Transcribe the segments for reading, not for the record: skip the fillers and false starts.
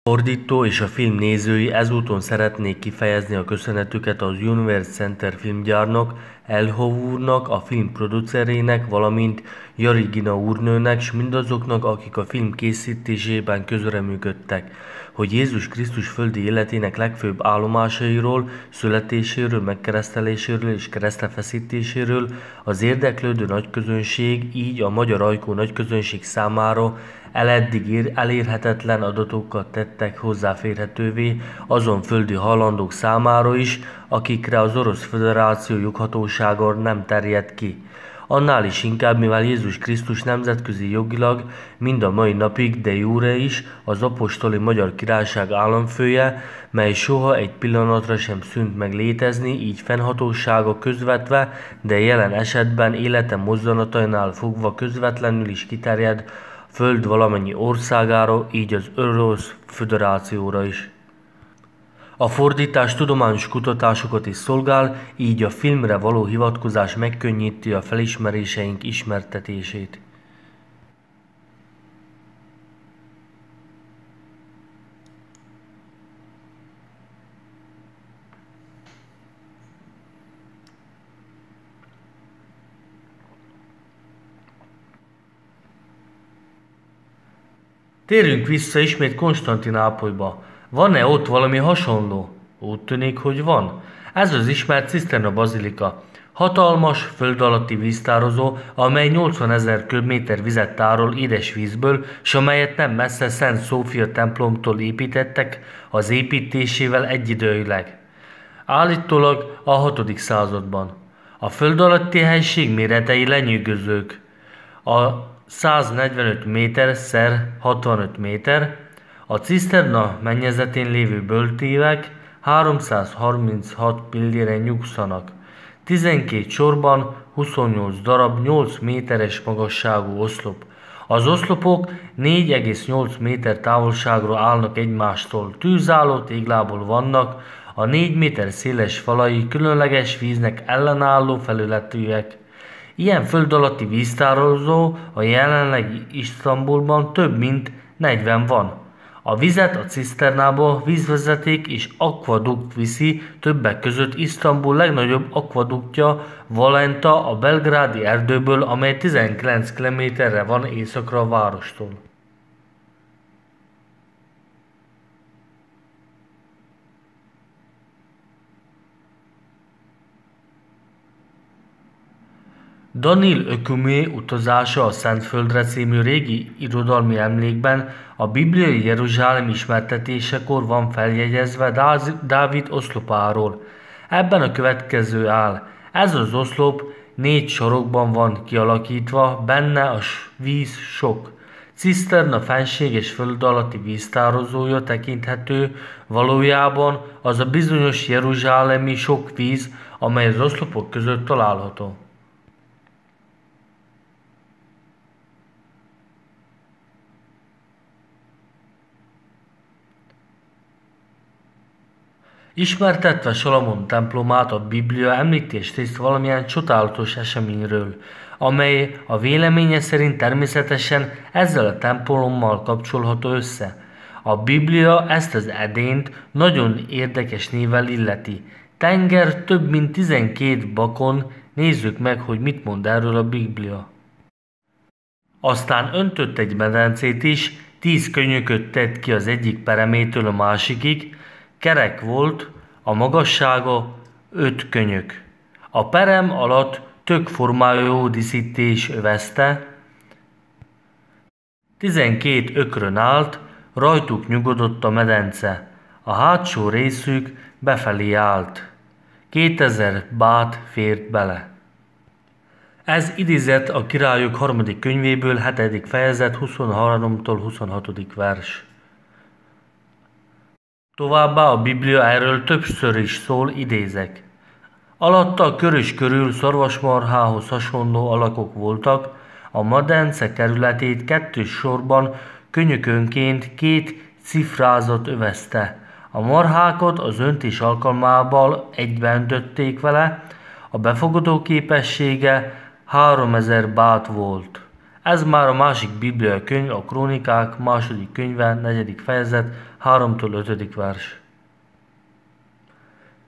Fordító és a film nézői ezúton szeretnék kifejezni a köszönetüket az Universe Center filmgyárnak, Elhoff úrnak, a film producerének, valamint Jarigina úrnőnek, s mindazoknak, akik a film készítésében közreműködtek, hogy Jézus Krisztus földi életének legfőbb állomásairól, születéséről, megkereszteléséről és keresztfeszítéséről az érdeklődő nagyközönség, így a magyar ajkú nagyközönség számára eleddig elérhetetlen adatokat tettek hozzáférhetővé azon földi hallandók számára is, akikre az Orosz Föderáció joghatósága nem terjed ki. Annál is inkább, mivel Jézus Krisztus nemzetközi jogilag mind a mai napig de jure is az apostoli Magyar Királyság államfője, mely soha egy pillanatra sem szűnt meg létezni, így fennhatósága közvetve, de jelen esetben élete mozzanatainál fogva közvetlenül is kiterjed Föld valamennyi országára, így az Orosz Föderációra is. A fordítás tudományos kutatásokat is szolgál, így a filmre való hivatkozás megkönnyíti a felismeréseink ismertetését. Térjünk vissza ismét Konstantinápolyba. Van-e ott valami hasonló? Úgy tűnik, hogy van. Ez az ismert Ciszterna bazilika. Hatalmas, föld alatti víztározó, amely 80 000 köbméter vizet tárol édesvízből, s amelyet nem messze Szent Szófia templomtól építettek az építésével egyidejűleg. Állítólag a 6. században. A föld alatti helység méretei lenyűgözők. A 145 méter x 65 méter, a ciszterna mennyezetén lévő böltévek 336 pillére nyugszanak. 12 sorban 28 darab 8 méteres magasságú oszlop. Az oszlopok 4,8 méter távolságra állnak egymástól, tűzálló téglából vannak, a 4 méter széles falai különleges víznek ellenálló felületűek. Ilyen föld alatti víztározó a jelenlegi Isztambulban több mint 40 van. A vizet a ciszternába vízvezeték és akvadukt viszi, többek között Isztambul legnagyobb akvaduktja Valenta a belgrádi erdőből, amely 19 kilométerre van északra a várostól. Danil Ökumé utazása a Szentföldre című régi irodalmi emlékben a bibliai Jeruzsálem ismertetésekor van feljegyezve Dávid oszlopáról. Ebben a következő áll. Ez az oszlop 4 sarokban van kialakítva, benne a víz sok. Ciszterna fenséges föld alatti víztározója tekinthető, valójában az a bizonyos jeruzsálemi sok víz, amely az oszlopok között található. Ismertetve Salamon templomát, a Biblia említést tesz valamilyen csodálatos eseményről, amely a véleménye szerint természetesen ezzel a templommal kapcsolható össze. A Biblia ezt az edényt nagyon érdekes névvel illeti. Tenger több mint 12 bakon, nézzük meg, hogy mit mond erről a Biblia. Aztán öntött egy medencét is, 10 könyököt tett ki az egyik peremétől a másikig, kerek volt, a magassága 5 könyök. A perem alatt tök formájú díszítés övezte, 12 ökrön állt, rajtuk nyugodott a medence, a hátsó részük befelé állt. 2000 bát fért bele. Ez idézet a Királyok 3. könyvéből, 7. fejezet 23-tól 26. vers. Továbbá a Biblia erről többször is szól, idézek. Alatta a körös körül szarvasmarhához hasonló alakok voltak, a medence kerületét 2 sorban könyökönként 2 cifrázat övezte. A marhákat az öntés alkalmával egyben öntötték vele, a befogadó képessége 3000 bát volt. Ez már a másik bibliai könyv, a Krónikák második könyve, 4. fejezet, 3-től 5. vers.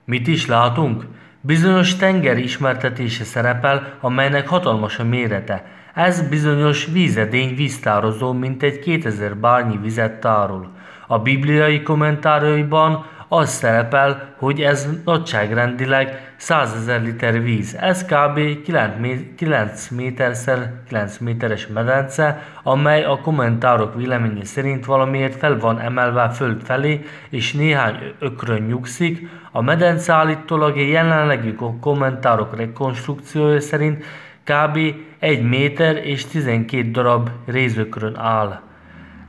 Mit is látunk? Bizonyos tenger ismertetése szerepel, amelynek hatalmas a mérete. Ez bizonyos vízedény víztározó, mintegy 2000 bárnyi vizet tárol. A bibliai kommentárjaiban az szerepel, hogy ez nagyságrendileg 100 000 liter víz. Ez kb. 9 méterszer 9 méteres medence, amely a kommentárok véleménye szerint valamiért fel van emelve a föld felé, és néhány ökrön nyugszik. A medence állítólag a jelenlegi kommentárok rekonstrukciója szerint kb. 1 méter és 12 darab rézökrön áll.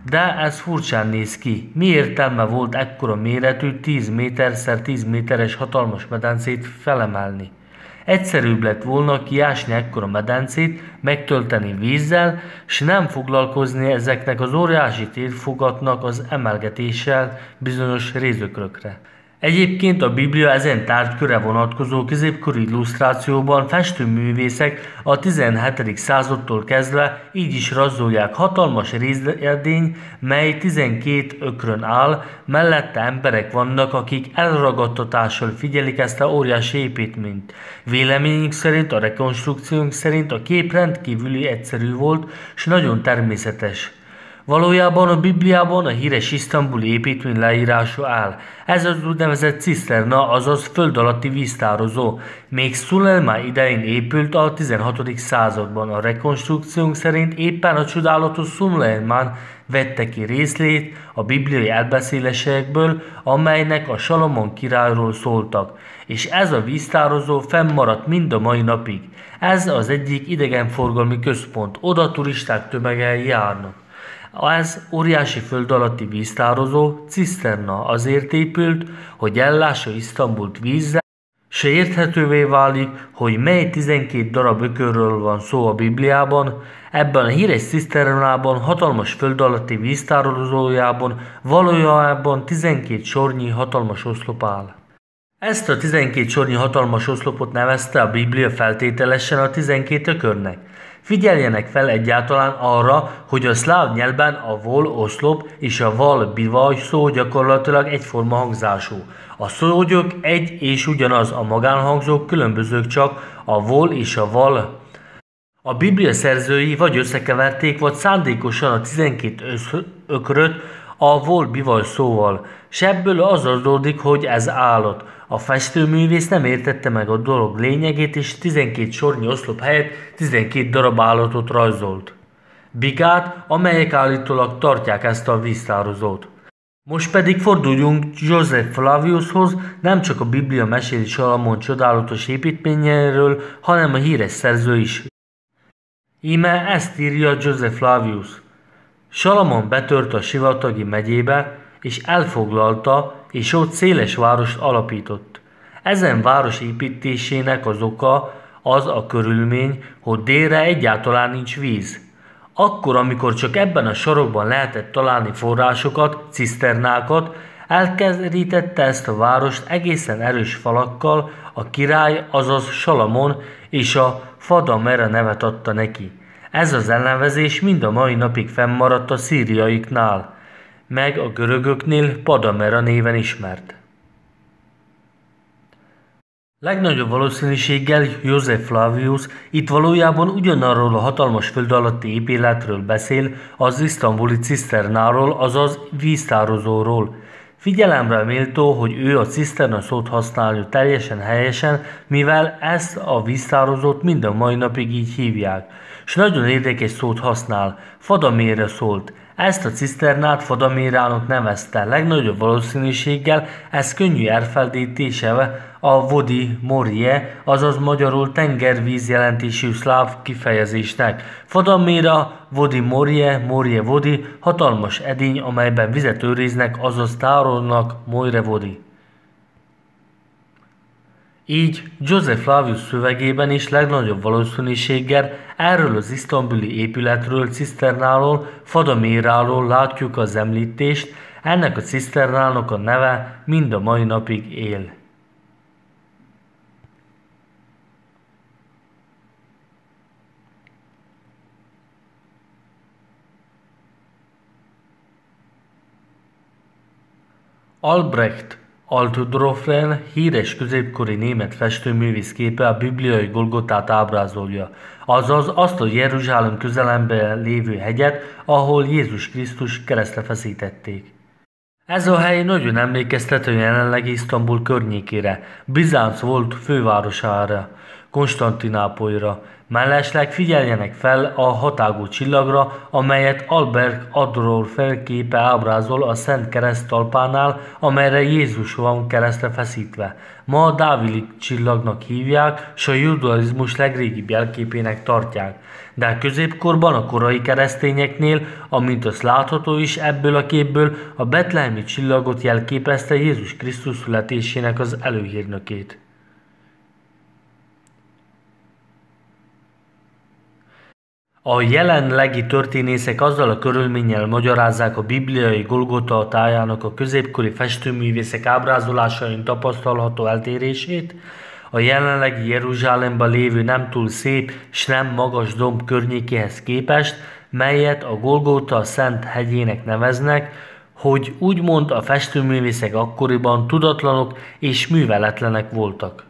De ez furcsán néz ki. Mi értelme volt ekkora méretű 10 méterszer 10 méteres hatalmas medencét felemelni? Egyszerűbb lett volna kiásni ekkora medencét, megtölteni vízzel, s nem foglalkozni ezeknek az óriási térfogatnak az emelgetéssel bizonyos rézökrökre. Egyébként a Biblia ezen tárgyköre vonatkozó középkori illusztrációban festőművészek a 17. századtól kezdve így is rajzolják hatalmas rézedény, mely 12 ökrön áll, mellette emberek vannak, akik elragadtatással figyelik ezt a óriási építményt. Véleményünk szerint, a rekonstrukciónk szerint a kép rendkívüli egyszerű volt, s nagyon természetes. Valójában a Bibliában a híres isztambuli építmény leírása áll. Ez az úgynevezett ciszterna, azaz föld alatti víztározó. Még Szulejmán idején épült a 16. században. A rekonstrukciónk szerint éppen a csodálatos Szulejmán vette ki részlét a bibliai elbeszélésekből, amelynek a Salamon királyról szóltak. És ez a víztározó fennmaradt mind a mai napig. Ez az egyik idegenforgalmi központ. Oda turisták tömegei járnak. Ez óriási föld alatti víztározó, ciszterna azért épült, hogy ellássa Isztambult vízzel, se érthetővé válik, hogy mely 12 darab ökörről van szó a Bibliában. Ebben a híres ciszternában, hatalmas föld alatti víztározójában valójában 12 sornyi hatalmas oszlop áll. Ezt a 12 sornyi hatalmas oszlopot nevezte a Biblia feltételesen a 12 ökörnek. Figyeljenek fel egyáltalán arra, hogy a szláv nyelvben a vol oszlop és a val bivaj szó gyakorlatilag egyforma hangzású. A szógyök egy és ugyanaz, a magánhangzók különbözők csak, a vol és a val. A Biblia szerzői vagy összekeverték, vagy szándékosan a 12 ökröt a vol bivaj szóval, s ebből az adódik, hogy ez állat. A festőművész nem értette meg a dolog lényegét, és 12 sornyi oszlop helyett 12 darab állatot rajzolt. Bigát, amelyek állítólag tartják ezt a víztározót. Most pedig forduljunk József Flaviushoz, nem csak a Biblia meséli Salamon csodálatos építményéről, hanem a híres szerző is. Íme ezt írja József Flavius. Salamon betört a sivatagi megyébe, és elfoglalta, és ott széles várost alapított. Ezen város építésének az oka az a körülmény, hogy délre egyáltalán nincs víz. Akkor, amikor csak ebben a sarokban lehetett találni forrásokat, ciszternákat, elkerítette ezt a várost egészen erős falakkal, a király, azaz Salamon, és a Fadamera nevet adta neki. Ez az elnevezés mind a mai napig fennmaradt a szíriaiknál, meg a görögöknél Padamera néven ismert. Legnagyobb valószínűséggel József Flavius itt valójában ugyanarról a hatalmas föld alatti épületről beszél, az isztambuli ciszternáról, azaz víztározóról. Figyelemre méltó, hogy ő a ciszterna szót használja teljesen helyesen, mivel ezt a víztározót mind a mai napig így hívják. S nagyon érdekes szót használ, Fadamére szólt. Ezt a ciszternát Fadamérának nevezte. Legnagyobb valószínűséggel ez könnyű elfelejtése a Vodi Morie, azaz magyarul tengervíz jelentésű szláv kifejezésnek. Fadaméra, Vodi Morie, Morie Vodi, hatalmas edény, amelyben vizet őriznek, azaz tárolnak, Moire Vodi. Így József Flavius szövegében is legnagyobb valószínűséggel erről az isztambuli épületről, ciszternáról, Fadaméráról látjuk az említést, ennek a ciszternának a neve mind a mai napig él. Albrecht Altdorffren híres középkori német festőművész képe a bibliai Golgotát ábrázolja, azaz azt a Jeruzsálem közelemben lévő hegyet, ahol Jézus Krisztus keresztre feszítették. Ez a hely nagyon emlékeztet a jelenlegi Isztambul környékére, Bizánc volt fővárosára, Konstantinápolyra. Mellesleg figyeljenek fel a hatágú csillagra, amelyet Albert Adolf képe ábrázol a Szent Kereszt talpánál, amelyre Jézus van keresztre feszítve. Ma a Dávidi csillagnak hívják, s a judaizmus legrégibb jelképének tartják. De a középkorban a korai keresztényeknél, amint az látható is ebből a képből, a betlehemi csillagot jelképezte Jézus Krisztus születésének az előhírnökét. A jelenlegi történészek azzal a körülménnyel magyarázzák a bibliai Golgota tájának a középkori festőművészek ábrázolásain tapasztalható eltérését, a jelenlegi Jeruzsálemben lévő nem túl szép s nem magas domb környékéhez képest, melyet a Golgota Szent hegyének neveznek, hogy úgymond a festőművészek akkoriban tudatlanok és műveletlenek voltak.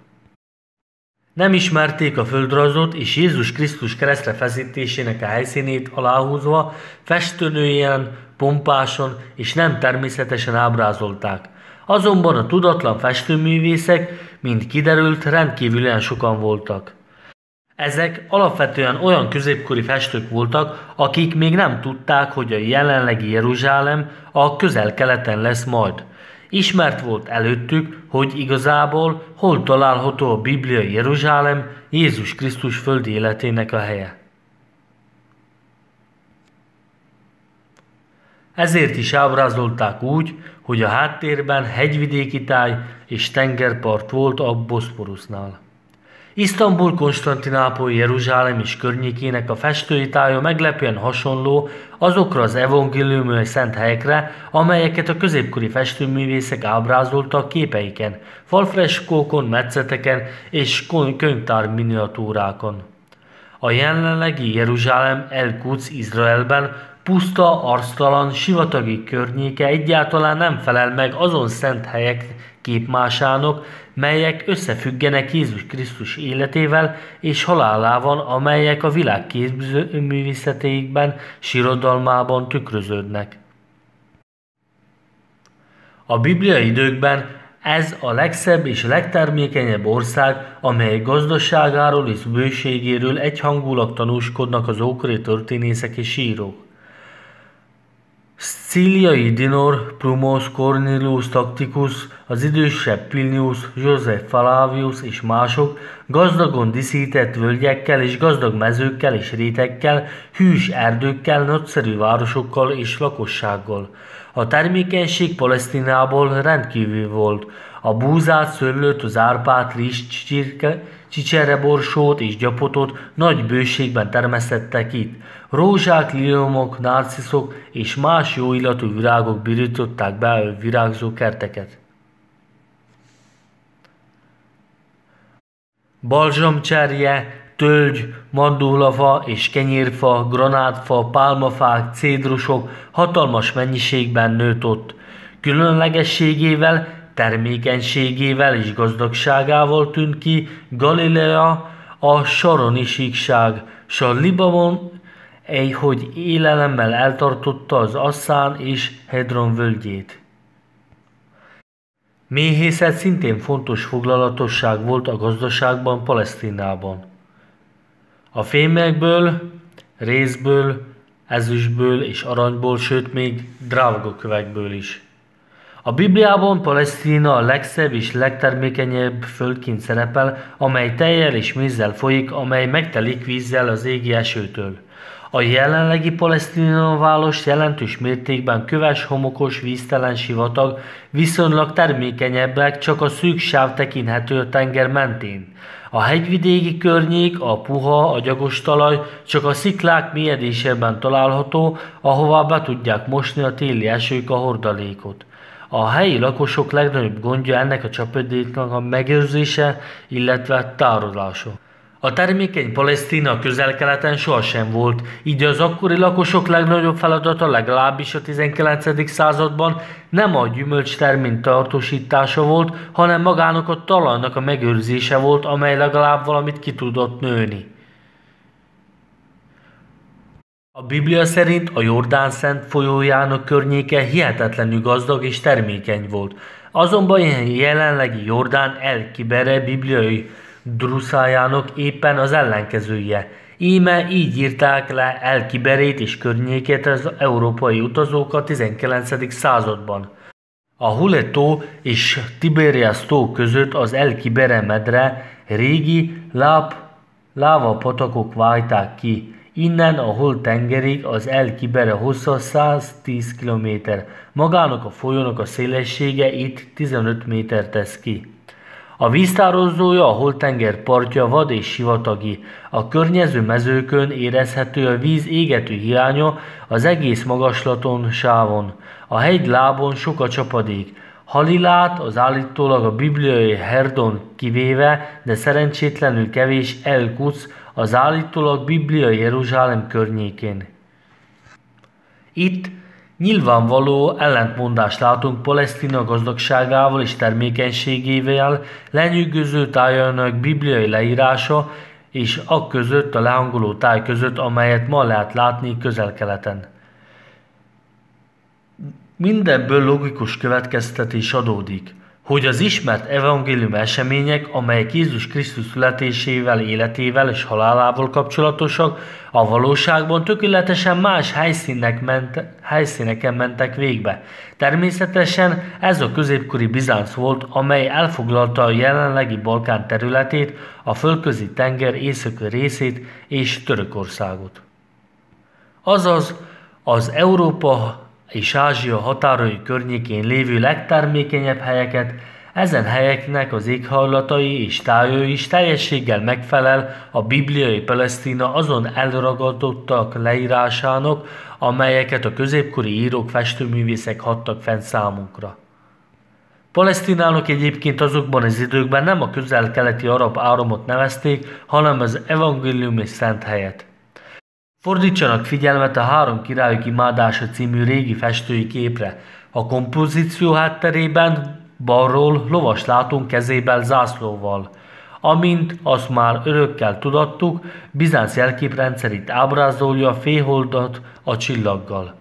Nem ismerték a földrajzot, és Jézus Krisztus keresztre feszítésének a helyszínét aláhúzva festőnőjén, pompáson és nem természetesen ábrázolták. Azonban a tudatlan festőművészek, mint kiderült, rendkívülen sokan voltak. Ezek alapvetően olyan középkori festők voltak, akik még nem tudták, hogy a jelenlegi Jeruzsálem a közel-keleten lesz majd. Ismert volt előttük, hogy igazából hol található a bibliai Jeruzsálem, Jézus Krisztus földi életének a helye. Ezért is ábrázolták úgy, hogy a háttérben hegyvidéki táj és tengerpart volt a Boszporusznál. Isztambul, Konstantinápoly, Jeruzsálem és környékének a festői tája meglepően hasonló azokra az evangéliumi szent helyekre, amelyeket a középkori festőművészek ábrázoltak képeiken, falfreskókon, metszeteken és könyvtár miniatúrákon. A jelenlegi Jeruzsálem El-Kuc Izraelben puszta, arctalan, sivatagi környéke egyáltalán nem felel meg azon szent helyek képmásának, melyek összefüggenek Jézus Krisztus életével és halálával, amelyek a világ képzőművészeteikben, szirodalmában tükröződnek. A bibliai időkben ez a legszebb és legtermékenyebb ország, amely gazdaságáról és bőségéről egyhangulag tanúskodnak az ókori történészek és írók. Szcíliai Dinor, Prumos, Cornelius Tacticus, az idősebb Plinius, József Flavius és mások gazdagon díszített völgyekkel és gazdag mezőkkel és rétekkel, hűs erdőkkel, nagyszerű városokkal és lakossággal. A termékenység Palesztinából rendkívül volt. A búzát, szőlőt, az árpát, rizst, csicsereborsót és gyapotot nagy bőségben termesztettek itt. Rózsák, liliomok, narciszok és más jó illatú virágok birították be a virágzó kerteket. Balzsamcserje, tölgy, mandulafa és kenyérfa, granátfa, pálmafák, cédrusok hatalmas mennyiségben nőtt ott. Különlegességével, termékenységével és gazdagságával tűnt ki Galilea a saroni síkság, s a Libanon, hogy élelemmel eltartotta az Asszán és Hedron völgyét. Méhészet szintén fontos foglalatosság volt a gazdaságban Palesztinában. A fémekből, rézből, ezüstből és aranyból, sőt még drágakövekből is. A Bibliában Palesztina a legszebb és legtermékenyebb földként szerepel, amely tejjel és mézzel folyik, amely megtelik vízzel az égi esőtől. A jelenlegi Palesztina város jelentős mértékben köves, homokos, víztelen sivatag, viszonylag termékenyebbek, csak a szűk sáv tekinthető a tenger mentén. A hegyvidéki környék, a puha, a gyagos talaj csak a sziklák mélyedésében található, ahová be tudják mosni a téli esők a hordalékot. A helyi lakosok legnagyobb gondja ennek a csapadéknak a megőrzése, illetve tárolása. A termékeny Palesztina a Közel-Keleten sohasem volt, így az akkori lakosok legnagyobb feladata legalábbis a 19. században nem a gyümölcstermény tartósítása volt, hanem magának a talajnak a megőrzése volt, amely legalább valamit ki tudott nőni. A Biblia szerint a Jordán-Szent folyójának környéke hihetetlenül gazdag és termékeny volt. Azonban jelenlegi Jordán El-Kibere bibliai Druszájának éppen az ellenkezője. Íme így írták le El-Kiberét és környékét az európai utazók a 19. században. A Hule-tó és Tiberias-tó között az El-Kibere medre régi lávapatakok válták ki. Innen a Hol-tengerig az El-Kibere hossza 110 km. Magának a folyónak a szélessége itt 15 méter tesz ki. A víztározója a Hol-tenger partja vad és sivatagi. A környező mezőkön érezhető a víz égető hiánya az egész magaslaton sávon. A hegy lábon sok a csapadék. Halilát az állítólag a bibliai Herdon kivéve, de szerencsétlenül kevés El-Kuc az állítólag bibliai Jeruzsálem környékén. Itt nyilvánvaló ellentmondást látunk Palesztina gazdagságával és termékenységével, lenyűgöző tájának bibliai leírása és között a lehangoló táj között, amelyet ma lehet látni Közel-Keleten. Mindenből logikus következtetés adódik, hogy az ismert evangélium események, amelyek Jézus Krisztus születésével, életével és halálával kapcsolatosak, a valóságban tökéletesen más helyszíneken mentek végbe. Természetesen ez a középkori Bizánc volt, amely elfoglalta a jelenlegi Balkán területét, a Földközi tenger északi részét és Törökországot. Azaz az Európa és Ázsia határai környékén lévő legtermékenyebb helyeket, ezen helyeknek az éghajlatai és tája is teljességgel megfelel a bibliai Palesztina azon elragadottak leírásának, amelyeket a középkori írók, festőművészek hadtak fenn számunkra. Palesztinának egyébként azokban az időkben nem a közel-keleti arab áramot nevezték, hanem az evangéliumi szent helyet. Fordítsanak figyelmet a Három királyok imádása című régi festői képre. A kompozíció hátterében balról lovast látunk kezében zászlóval. Amint azt már örökkel tudattuk, Bizánc jelképrendszerét ábrázolja a félholdat a csillaggal.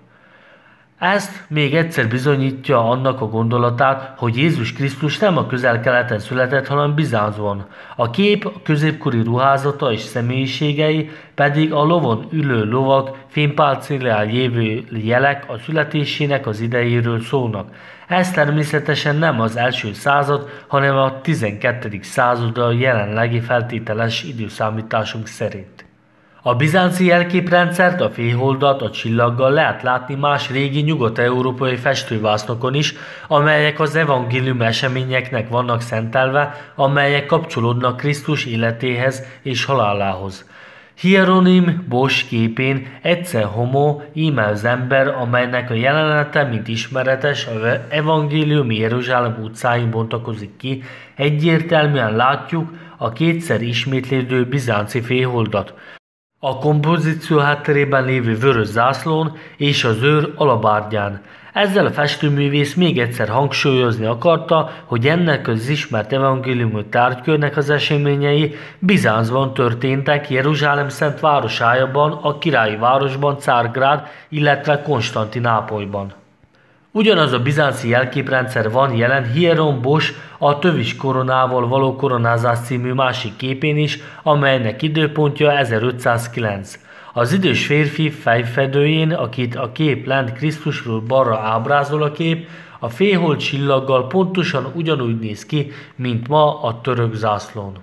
Ezt még egyszer bizonyítja annak a gondolatát, hogy Jézus Krisztus nem a Közel-Keleten született, hanem Bizáncban. A kép a középkori ruházata és személyiségei pedig a lovon ülő lovak fénypálcélán lévő jelek a születésének az idejéről szólnak. Ez természetesen nem az első század, hanem a 12. század a jelenlegi feltételes időszámításunk szerint. A bizánci jelképrendszert, a félholdat a csillaggal lehet látni más régi nyugat-európai festővásznokon is, amelyek az evangélium eseményeknek vannak szentelve, amelyek kapcsolódnak Krisztus életéhez és halálához. Hieronym Bosch képén egyszer homo, íme az ember, amelynek a jelenete, mint ismeretes, az evangéliumi Jeruzsálem utcáin bontakozik ki, egyértelműen látjuk a kétszer ismétlődő bizánci félholdat. A kompozíció hátterében lévő vörös zászlón és az őr alabárdján. Ezzel a festőművész még egyszer hangsúlyozni akarta, hogy ennek az ismert evangéliumi tárgykörnek az eseményei Bizáncban történtek, Jeruzsálem szent városájában, a királyi városban, Cárgrád, illetve Konstantinápolyban. Ugyanaz a bizánci jelképrendszer van jelen Hieronym Bosch a tövis koronával való koronázás című másik képén is, amelynek időpontja 1509. Az idős férfi fejfedőjén, akit a kép lent Krisztusról balra ábrázol a kép, a félhold csillaggal pontosan ugyanúgy néz ki, mint ma a török zászlón.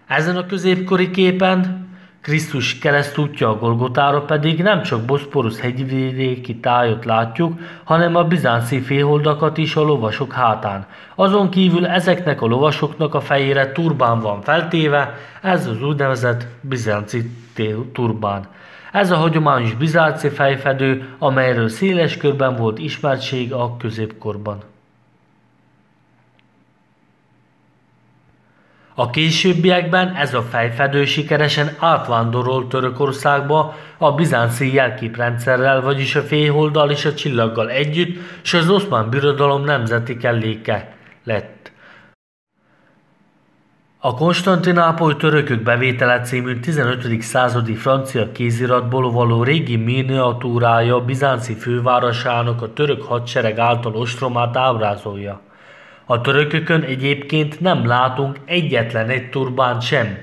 Ezen a középkori képen Krisztus keresztútja a Golgotára pedig nem csak Boszporusz hegyvidéki tájat látjuk, hanem a bizánci félholdakat is a lovasok hátán. Azon kívül ezeknek a lovasoknak a fejére turbán van feltéve, ez az úgynevezett bizánci turbán. Ez a hagyományos bizánci fejfedő, amelyről széles körben volt ismertség a középkorban. A későbbiekben ez a fejfedő sikeresen átvándorolt Törökországba a bizánci jelképrendszerrel, vagyis a félholddal és a csillaggal együtt, s az Oszmán Birodalom nemzeti kelléke lett. A Konstantinápoly törökök bevétele című 15. századi francia kéziratból való régi miniatúrája a bizánci fővárosának a török hadsereg által ostromát ábrázolja. A törökökön egyébként nem látunk egyetlen egy turbánt sem.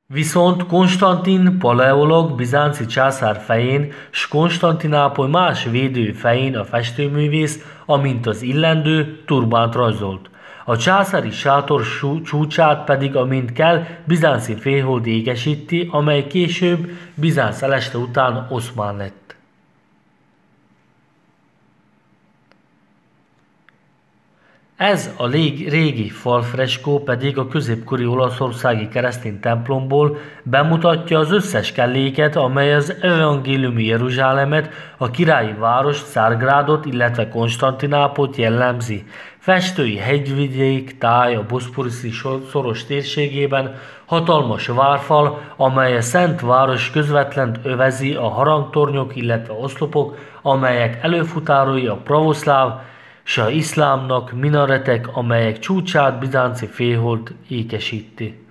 Viszont Konstantin paleolog bizánci császár fején s Konstantinápoly más védő fején a festőművész, amint az illendő, turbánt rajzolt. A császári sátor csúcsát pedig, amint kell, bizánci félhold égesíti, amely később Bizánc eleste után oszmán lett. Ez a régi falfreskó pedig a középkori olaszországi keresztény templomból bemutatja az összes kelléket, amely az evangéliumi Jeruzsálemet, a királyi város Cárgrádot, illetve Konstantinápolyt jellemzi. Festői hegyvidék táj a boszporiszi szoros térségében, hatalmas várfal, amely a Szent Város közvetlen övezi, a harangtornyok, illetve oszlopok, amelyek előfutárói a pravoszláv s a iszlámnak, minaretek, amelyek csúcsát bizánci félhold ékesíti.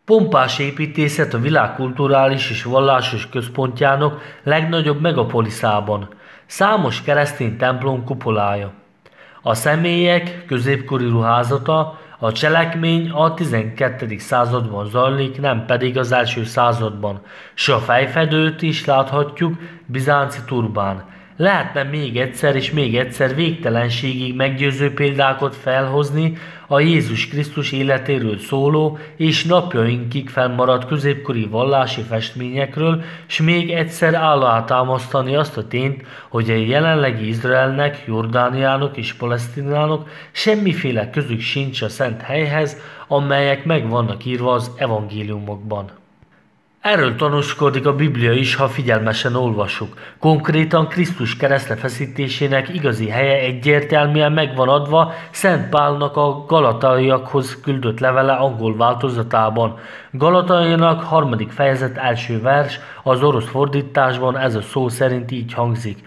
Pompás építészet a világ kulturális és vallásos központjának legnagyobb megapoliszában. Számos keresztény templom kupolája. A személyek középkori ruházata, a cselekmény a 12. században zajlik, nem pedig az első században, s a fejfedőt is láthatjuk, bizánci turbán. Lehetne még egyszer és még egyszer végtelenségig meggyőző példákat felhozni a Jézus Krisztus életéről szóló és napjainkig fennmaradt középkori vallási festményekről, s még egyszer alátámasztani azt a tényt, hogy a jelenlegi Izraelnek, Jordániának és Palesztinának semmiféle közük sincs a szent helyhez, amelyek meg vannak írva az evangéliumokban. Erről tanúskodik a Biblia is, ha figyelmesen olvassuk. Konkrétan Krisztus keresztre feszítésének igazi helye egyértelműen megvan adva Szent Pálnak a galataiakhoz küldött levele angol változatában. Galataiak 3. fejezet első vers, az orosz fordításban ez a szó szerint így hangzik.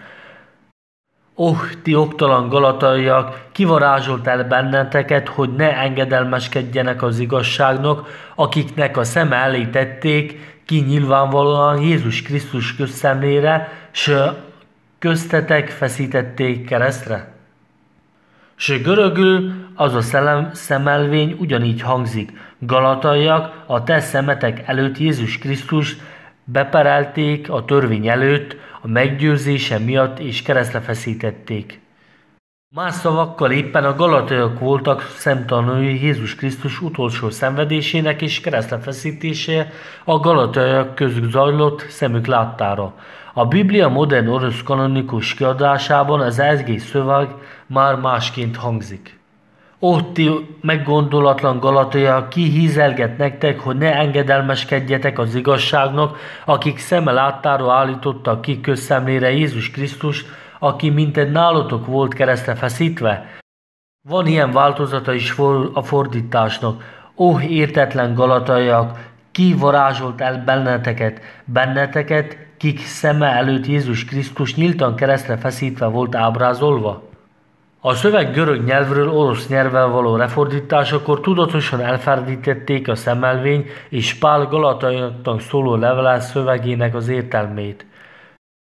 Ti oktalan galataiak, kivarázsolt el benneteket, hogy ne engedelmeskedjenek az igazságnak, akiknek a szeme elé tették ki nyilvánvalóan Jézus Krisztus közszemlére, s köztetek feszítették keresztre. S görögül az a szemelvény ugyanígy hangzik. Galataiak, a te szemetek előtt Jézus Krisztus beperelték a törvény előtt, a meggyőzése miatt és keresztre feszítették. Más szavakkal éppen a galataiak voltak szemtanúi Jézus Krisztus utolsó szenvedésének és keresztre feszítése a galataiak közük zajlott szemük láttára. A Biblia modern orosz kanonikus kiadásában az egész szöveg már másként hangzik. Ti meggondolatlan galataiak, ki hízelget nektek, hogy ne engedelmeskedjetek az igazságnak, akik szeme láttára állítottak ki közszemlére Jézus Krisztust, aki mintegy nálatok volt keresztre feszítve? Van ilyen változata is a fordításnak. Értetlen galataiak, ki varázsolt el benneteket, kik szeme előtt Jézus Krisztus nyíltan keresztre feszítve volt ábrázolva? A szöveg görög nyelvről orosz nyelvvel való lefordításakor tudatosan elferdítették a szemelvény és Pál galataiaknak szóló levele szövegének az értelmét.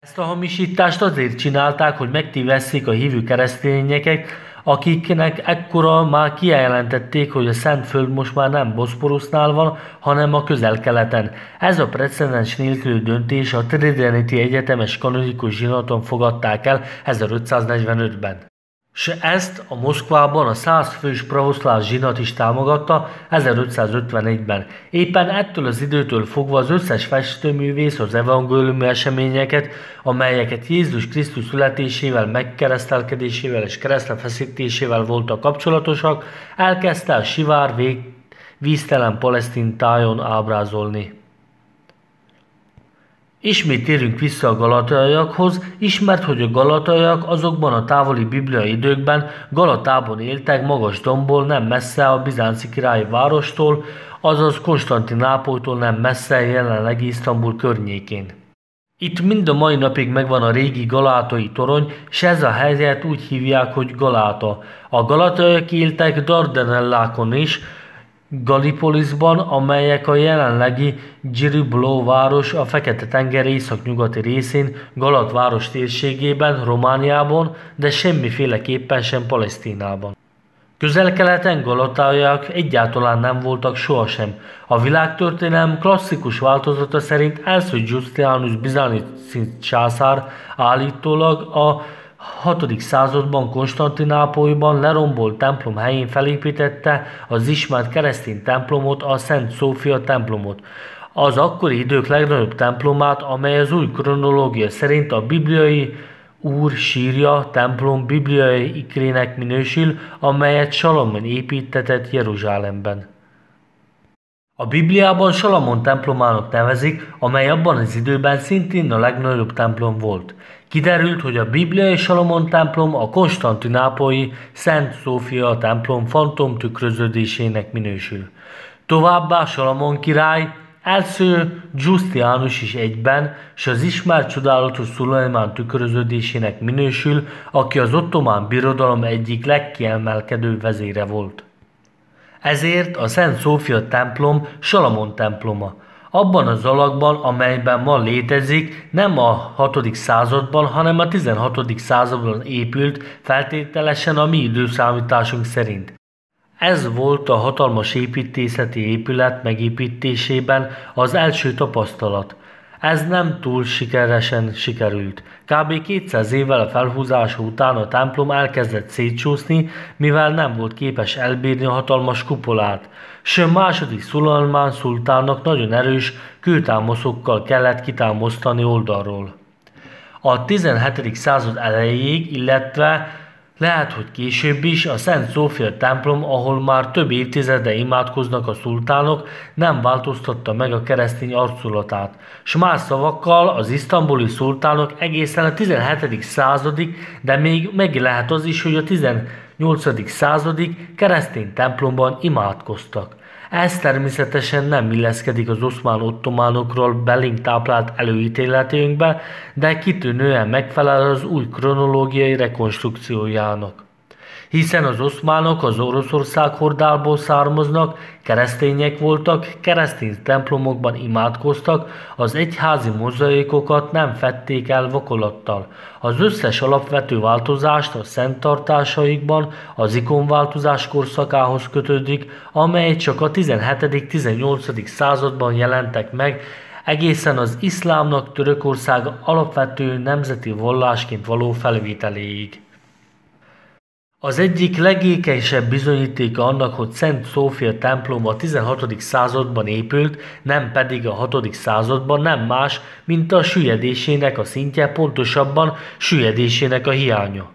Ezt a hamisítást azért csinálták, hogy megtévesszék a hívő keresztényeket, akiknek ekkora már kijelentették, hogy a Szentföld most már nem Boszporusznál van, hanem a Közel-Keleten. Ez a precedens nélküli döntés a Trinity Egyetemes kanonikus zsinaton fogadták el 1545-ben. S ezt a Moszkvában a 100 fős pravoszláv zsinat is támogatta 1551-ben. Éppen ettől az időtől fogva az összes festőművész az evangéliumi eseményeket, amelyeket Jézus Krisztus születésével, megkeresztelkedésével és keresztre feszítésével voltak kapcsolatosak, elkezdte a sivár víztelen palesztin tájon ábrázolni. Ismét térünk vissza a galataiakhoz, ismert, hogy a galataiak azokban a távoli bibliai időkben Galatában éltek, magas dombból, nem messze a bizánci királyi várostól, azaz Konstantinápolytól nem messze, jelenlegi Isztambul környékén. Itt mind a mai napig megvan a régi galátai torony, s ez a helyet úgy hívják, hogy Galáta. A galataiak éltek Dardanellákon is, Gallipolisban, amelyek a jelenlegi Gyribló város a Fekete-tenger északnyugati részén, Galat város térségében, Romániában, de semmiféleképpen sem Palesztinában. Közel-keleten galataiak egyáltalán nem voltak sohasem. A világtörténelem klasszikus változata szerint első Justinianus bizánci császár állítólag a 6. században Konstantinápolyban lerombolt templom helyén felépítette az ismert keresztény templomot, a Szent Szófia templomot. Az akkori idők legnagyobb templomát, amely az új kronológia szerint a bibliai Úr sírja templom bibliai ikrének minősül, amelyet Salamon építtetett Jeruzsálemben. A Bibliában Salamon templomának nevezik, amely abban az időben szintén a legnagyobb templom volt. Kiderült, hogy a bibliai Salamon templom a konstantinápolyi Szent Szófia templom fantom tükröződésének minősül. Továbbá Salamon király első Giustianus is egyben, s az ismert csodálatos Szulajmán tükröződésének minősül, aki az ottomán birodalom egyik legkiemelkedőbb vezére volt. Ezért a Szent Szófia templom Salamon temploma. Abban az alakban, amelyben ma létezik, nem a 6. században, hanem a 16. században épült, feltételesen a mi időszámításunk szerint. Ez volt a hatalmas építészeti épület megépítésében az első tapasztalat. Ez nem túl sikeresen sikerült. Kb. 200 évvel a felhúzása után a templom elkezdett szétcsúszni, mivel nem volt képes elbírni a hatalmas kupolát. S második Szulajmán szultánnak nagyon erős kőtámaszokkal kellett kitámasztani oldalról. A 17. század elejéig, illetve lehet, hogy később is a Szent Szófia templom, ahol már több évtizede imádkoznak a szultánok, nem változtatta meg a keresztény arculatát. S más szavakkal az isztambuli szultánok egészen a 17. századig, de még meg lehet az is, hogy a 18. századig keresztény templomban imádkoztak. Ez természetesen nem illeszkedik az oszmán ottománokról belénk táplált előítéletünkbe, de kitűnően megfelel az új kronológiai rekonstrukciójának. Hiszen az oszmánok az Oroszország hordából származnak, keresztények voltak, keresztény templomokban imádkoztak, az egyházi mozaikokat nem fedték el vakolattal. Az összes alapvető változást a szenttartásaikban az ikonváltozás korszakához kötődik, amely csak a 17.-18. században jelentek meg, egészen az iszlámnak Törökország alapvető nemzeti vallásként való felvételéig. Az egyik legékesebb bizonyítéka annak, hogy Szent Szófia templom a 16. században épült, nem pedig a 6. században, nem más, mint a süllyedésének a szintje, pontosabban süllyedésének a hiánya.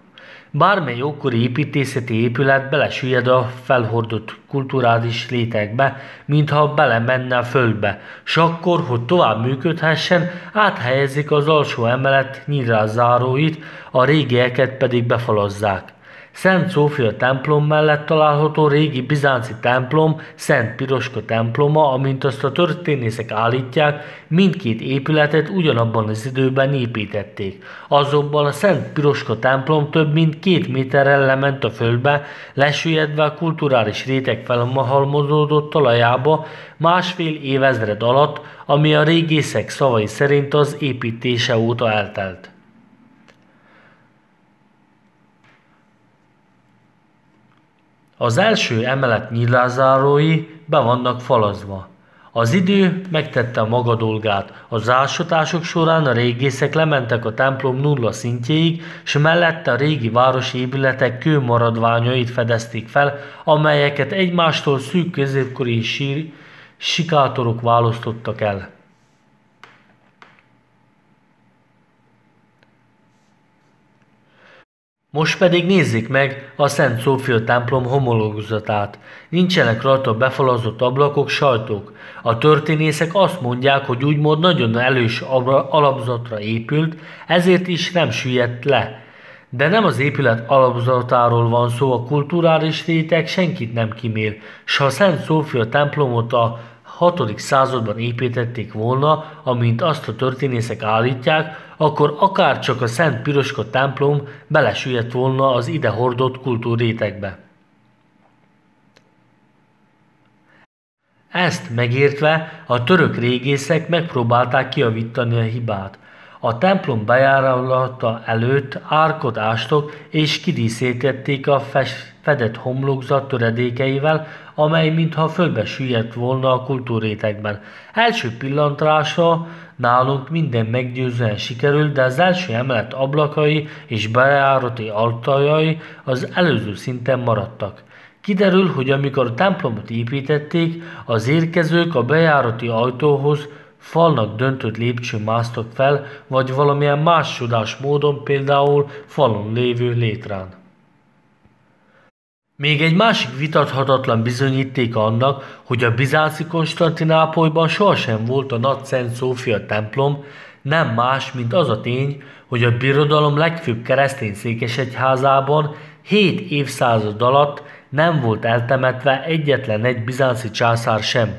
Bármely ókori építészeti épület belesüllyed a felhordott kulturális létekbe, mintha belemenne a földbe, s akkor, hogy tovább működhessen, áthelyezik az alsó emelet nyírászáróit, a régieket pedig befalazzák. Szent Szófia templom mellett található régi bizánci templom, Szent Piroska temploma, amint azt a történészek állítják, mindkét épületet ugyanabban az időben építették. Azonban a Szent Piroska templom több mint 2 méterrel lement a földbe, lesüllyedve a kulturális réteg felhalmozódott talajába másfél évezred alatt, ami a régészek szavai szerint az építése óta eltelt. Az első emelet nyílászárói be vannak falazva. Az idő megtette a maga dolgát. Az ásatások során a régészek lementek a templom nulla szintjéig, s mellette a régi városi épületek kőmaradványait fedezték fel, amelyeket egymástól szűk középkori sikátorok választottak el. Most pedig nézzék meg a Szent Szófia templom homlokzatát. Nincsenek rajta befalazott ablakok, sajtók. A történészek azt mondják, hogy úgymond nagyon erős alapzatra épült, ezért is nem süllyedt le. De nem az épület alapzatáról van szó, a kulturális réteg senkit nem kímél, s ha a Szent Szófia templomot a 6. században építették volna, amint azt a történészek állítják, akkor akárcsak a Szent Piroska templom belesüllyedt volna az ide hordott kultúrrétegbe. Ezt megértve a török régészek megpróbálták kijavítani a hibát. A templom bejárata előtt árkot ástok és kidíszítették a fedett homlokzat töredékeivel, amely mintha földbe süllyedt volna a kultúrrétegben. Első pillantásra nálunk minden meggyőzően sikerült, de az első emelet ablakai és bejárati ajtajai az előző szinten maradtak. Kiderül, hogy amikor a templomot építették, az érkezők a bejárati ajtóhoz falnak döntött lépcsőn másztak fel, vagy valamilyen más csodás módon, például falon lévő létrán. Még egy másik vitathatatlan bizonyíték annak, hogy a bizánci Konstantinápolyban sohasem volt a Nagy Szent Szófia templom, nem más, mint az a tény, hogy a birodalom legfőbb keresztény székesegyházában 7 évszázad alatt nem volt eltemetve egyetlen egy bizánci császár sem.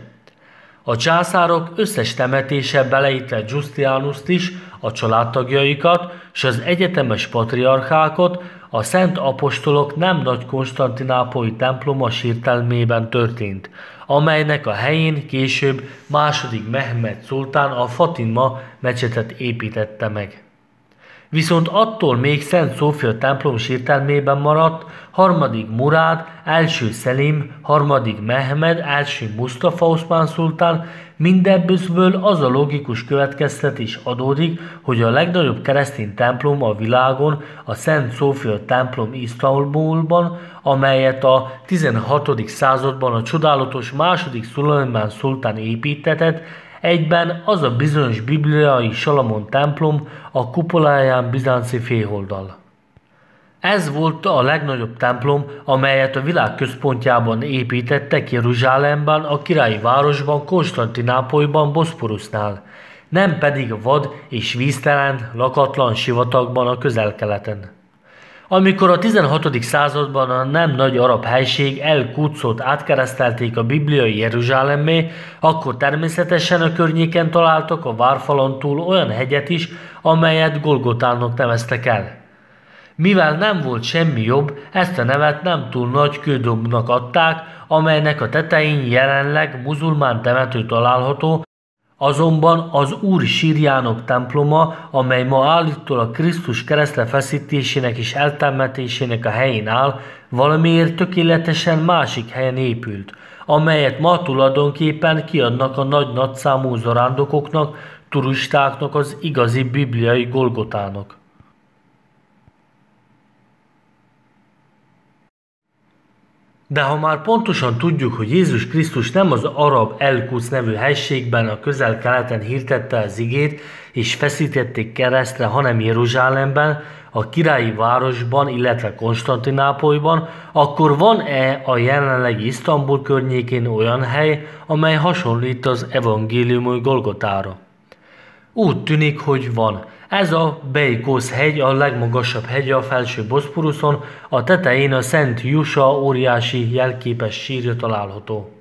A császárok összes temetése beleértve Giustianust is, a családtagjaikat, s az egyetemes patriarchákot, a szent apostolok nem nagy konstantinápolyi temploma sírtelmében történt, amelynek a helyén később II. Mehmed szultán a Fatima mecsetet építette meg. Viszont attól még Szent Szófia templom sírtelmében maradt harmadik Murád, első Szelim, harmadik Mehmed, első Mustafa Oszmán szultán, mindebből az a logikus következtetés adódik, hogy a legnagyobb keresztény templom a világon, a Szent Szófia templom Isztambulban, amelyet a 16. században a csodálatos II. Szulajmán szultán építetett, egyben az a bizonyos bibliai Salamon templom a kupoláján bizánci féholdal. Ez volt a legnagyobb templom, amelyet a világ központjában építettek Jeruzsálemben, a királyi városban, Konstantinápolyban, Boszporusznál, nem pedig a vad és víztelen, lakatlan sivatagban a Közel-Keleten. Amikor a 16. században a nem nagy arab helység El-Qudsot átkeresztelték a bibliai Jeruzsálemmé, akkor természetesen a környéken találtak a várfalon túl olyan hegyet is, amelyet Golgotának neveztek el. Mivel nem volt semmi jobb, ezt a nevet nem túl nagy kődombnak adták, amelynek a tetején jelenleg muzulmán temető található, azonban az Úr sírjának temploma, amely ma állítólag Krisztus keresztre feszítésének és eltemetésének a helyén áll, valamiért tökéletesen másik helyen épült, amelyet ma tulajdonképpen kiadnak a nagy-nagyszámú zarándokoknak, turistáknak, az igazi bibliai Golgotának. De ha már pontosan tudjuk, hogy Jézus Krisztus nem az arab El-Quds nevű helységben a Közel-Keleten hirdette az igét és feszítették keresztre, hanem Jeruzsálemben, a királyi városban, illetve Konstantinápolyban, akkor van-e a jelenlegi Isztambul környékén olyan hely, amely hasonlít az evangéliumi Golgotára? Úgy tűnik, hogy van. Ez a Bejkosz hegy, a legmagasabb hegy a felső Boszporuszon, a tetején a Szent Jusa óriási jelképes sírja található.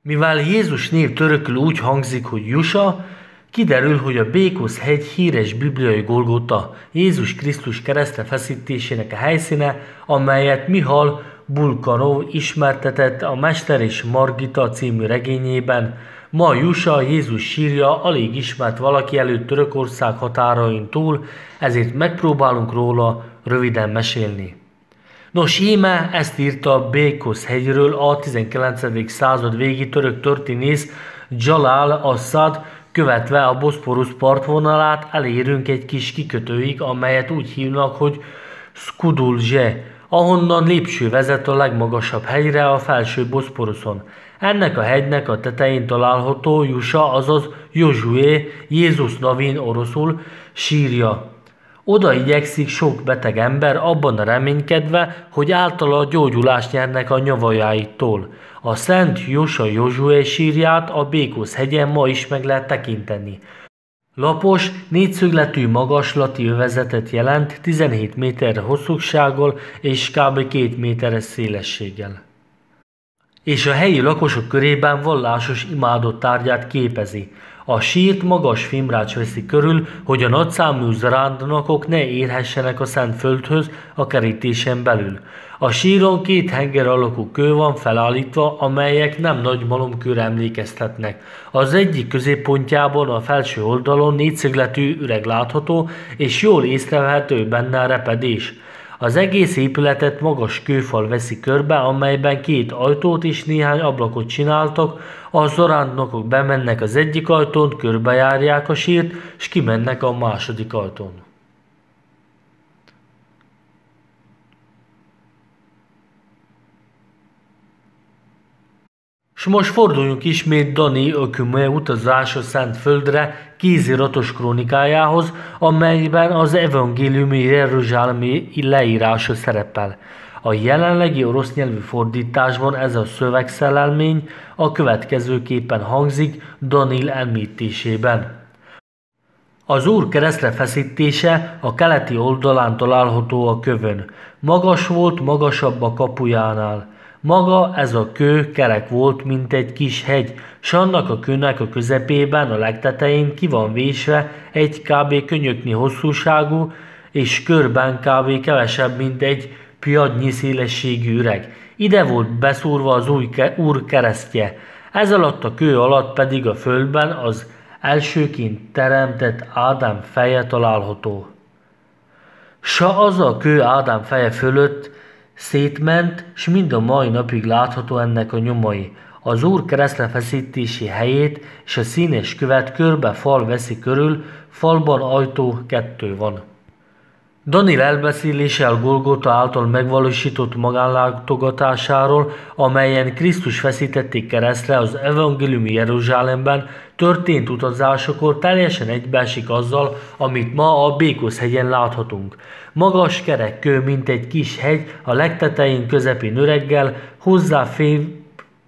Mivel Jézus név törökül úgy hangzik, hogy Jusa, kiderül, hogy a Bejkosz hegy híres bibliai Golgota, Jézus Krisztus keresztre feszítésének a helyszíne, amelyet Mihal Bulgarov ismertetett a Mester és Margita című regényében. Ma Jusa, Jézus sírja alig ismert valaki előtt Törökország határain túl, ezért megpróbálunk róla röviden mesélni. Nos, íme ezt írta a Bejkosz hegyről a 19. század végi török történész Jalal Assad, követve a Boszporusz partvonalát elérünk egy kis kikötőig, amelyet úgy hívnak, hogy Skudulzse, ahonnan lépcső vezet a legmagasabb hegyre a felső Boszporuszon. Ennek a hegynek a tetején található Jusa, azaz Józsué, Jézus Navin oroszul, sírja. Oda igyekszik sok beteg ember, abban a reménykedve, hogy általa gyógyulást nyernek a nyavajáitól. A Szent Josa Józsué sírját a Békusz-hegyen ma is meg lehet tekinteni. Lapos, négyszögletű magaslati övezetet jelent 17 méter hosszúsággal és kb. 2 méteres szélességgel. És a helyi lakosok körében vallásos imádott tárgyát képezi. A sírt magas fémrács veszi körül, hogy a nagyszámú zarándokok ne érhessenek a Szent Földhöz a kerítésen belül. A síron 2 henger alakú kő van felállítva, amelyek nem nagy malomkőre emlékeztetnek. Az egyik középpontjában a felső oldalon négyszögletű üreg látható, és jól észrevehető benne a repedés. Az egész épületet magas kőfal veszi körbe, amelyben 2 ajtót és néhány ablakot csináltak. A zarándokok bemennek az egyik ajtón, körbejárják a sírt, s kimennek a második ajtón. S most forduljunk ismét Dani Öküme utazása Szentföldre kéziratos krónikájához, amelyben az evangéliumi jeruzsálemi leírása szerepel. A jelenlegi orosz nyelvű fordításban ez a szövegszerelmény a következőképpen hangzik Danil említésében. Az Úr keresztre feszítése a keleti oldalán található a kövön. Magas volt, magasabb a kapujánál. Maga ez a kő kerek volt, mint egy kis hegy, s annak a kőnek a közepében, a legtetején ki van vésve egy kb. Könyöknyi hosszúságú, és körben kb. Kevesebb, mint egy piadnyi szélességű üreg. Ide volt beszúrva az Úr keresztje. Ez alatt a kő alatt pedig a földben az elsőként teremtett Ádám feje található. S az a kő Ádám feje fölött szétment, s mind a mai napig látható ennek a nyomai. Az Úr keresztre feszítési helyét és a színes követ körbe fal veszi körül, falban ajtó 2 van. Danil elbeszélése a Golgota által megvalósított magánlátogatásáról, amelyen Krisztus feszítették keresztre az evangéliumi Jeruzsálemben történt utazásakor teljesen egybeesik azzal, amit ma a Békusz-hegyen láthatunk. Magas kerek kő, mint egy kis hegy, a legtetején közepén üreggel, hozzá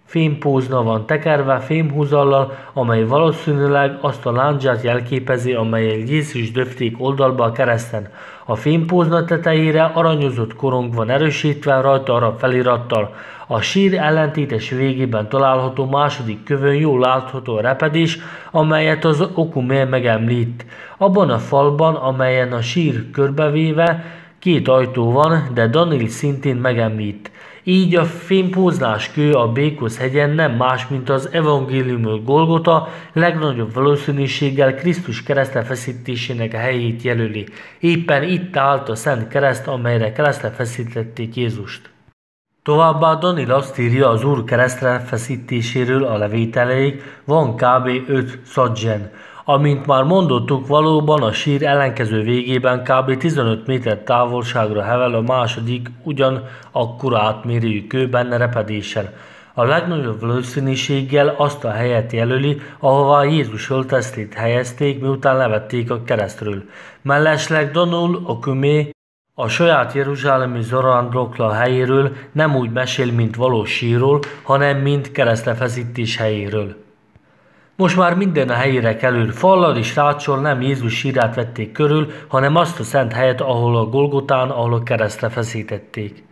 fémpózna van tekerve fémhúzallal, amely valószínűleg azt a lándzsát jelképezi, amelyen Jézus döfték oldalba a kereszten. A fémpózna tetejére aranyozott korong van erősítve, rajta arab felirattal. A sír ellentétes végében található második kövön jól látható a repedés, amelyet az Öküme megemlít. Abban a falban, amelyen a sír körbevéve 2 ajtó van, de Danil szintén megemlít. Így a fémpóznás kő a Békusz-hegyen nem más, mint az evangéliumi Golgota, legnagyobb valószínűséggel Krisztus keresztre feszítésének a helyét jelöli. Éppen itt állt a Szent Kereszt, amelyre keresztre feszítették Jézust. Továbbá Danil azt írja az Úr keresztre feszítéséről a levételeig, van kb. 5 szadzsen. Amint már mondottuk, valóban a sír ellenkező végében kb. 15 méter távolságra hevel a második ugyanakkora átmérőjű kő benne repedéssel. A legnagyobb valószínűséggel azt a helyet jelöli, ahová Jézus öltesztét helyezték, miután levették a keresztről. Mellesleg Danil Öküme a saját jeruzsálemi zarándokla helyéről nem úgy mesél, mint valós sírról, hanem mint keresztrefeszítés helyéről. Most már minden a helyére kerül, fallal és ráccsal nem Jézus sírát vették körül, hanem azt a szent helyet, ahol a Golgotán, ahol a keresztre feszítették.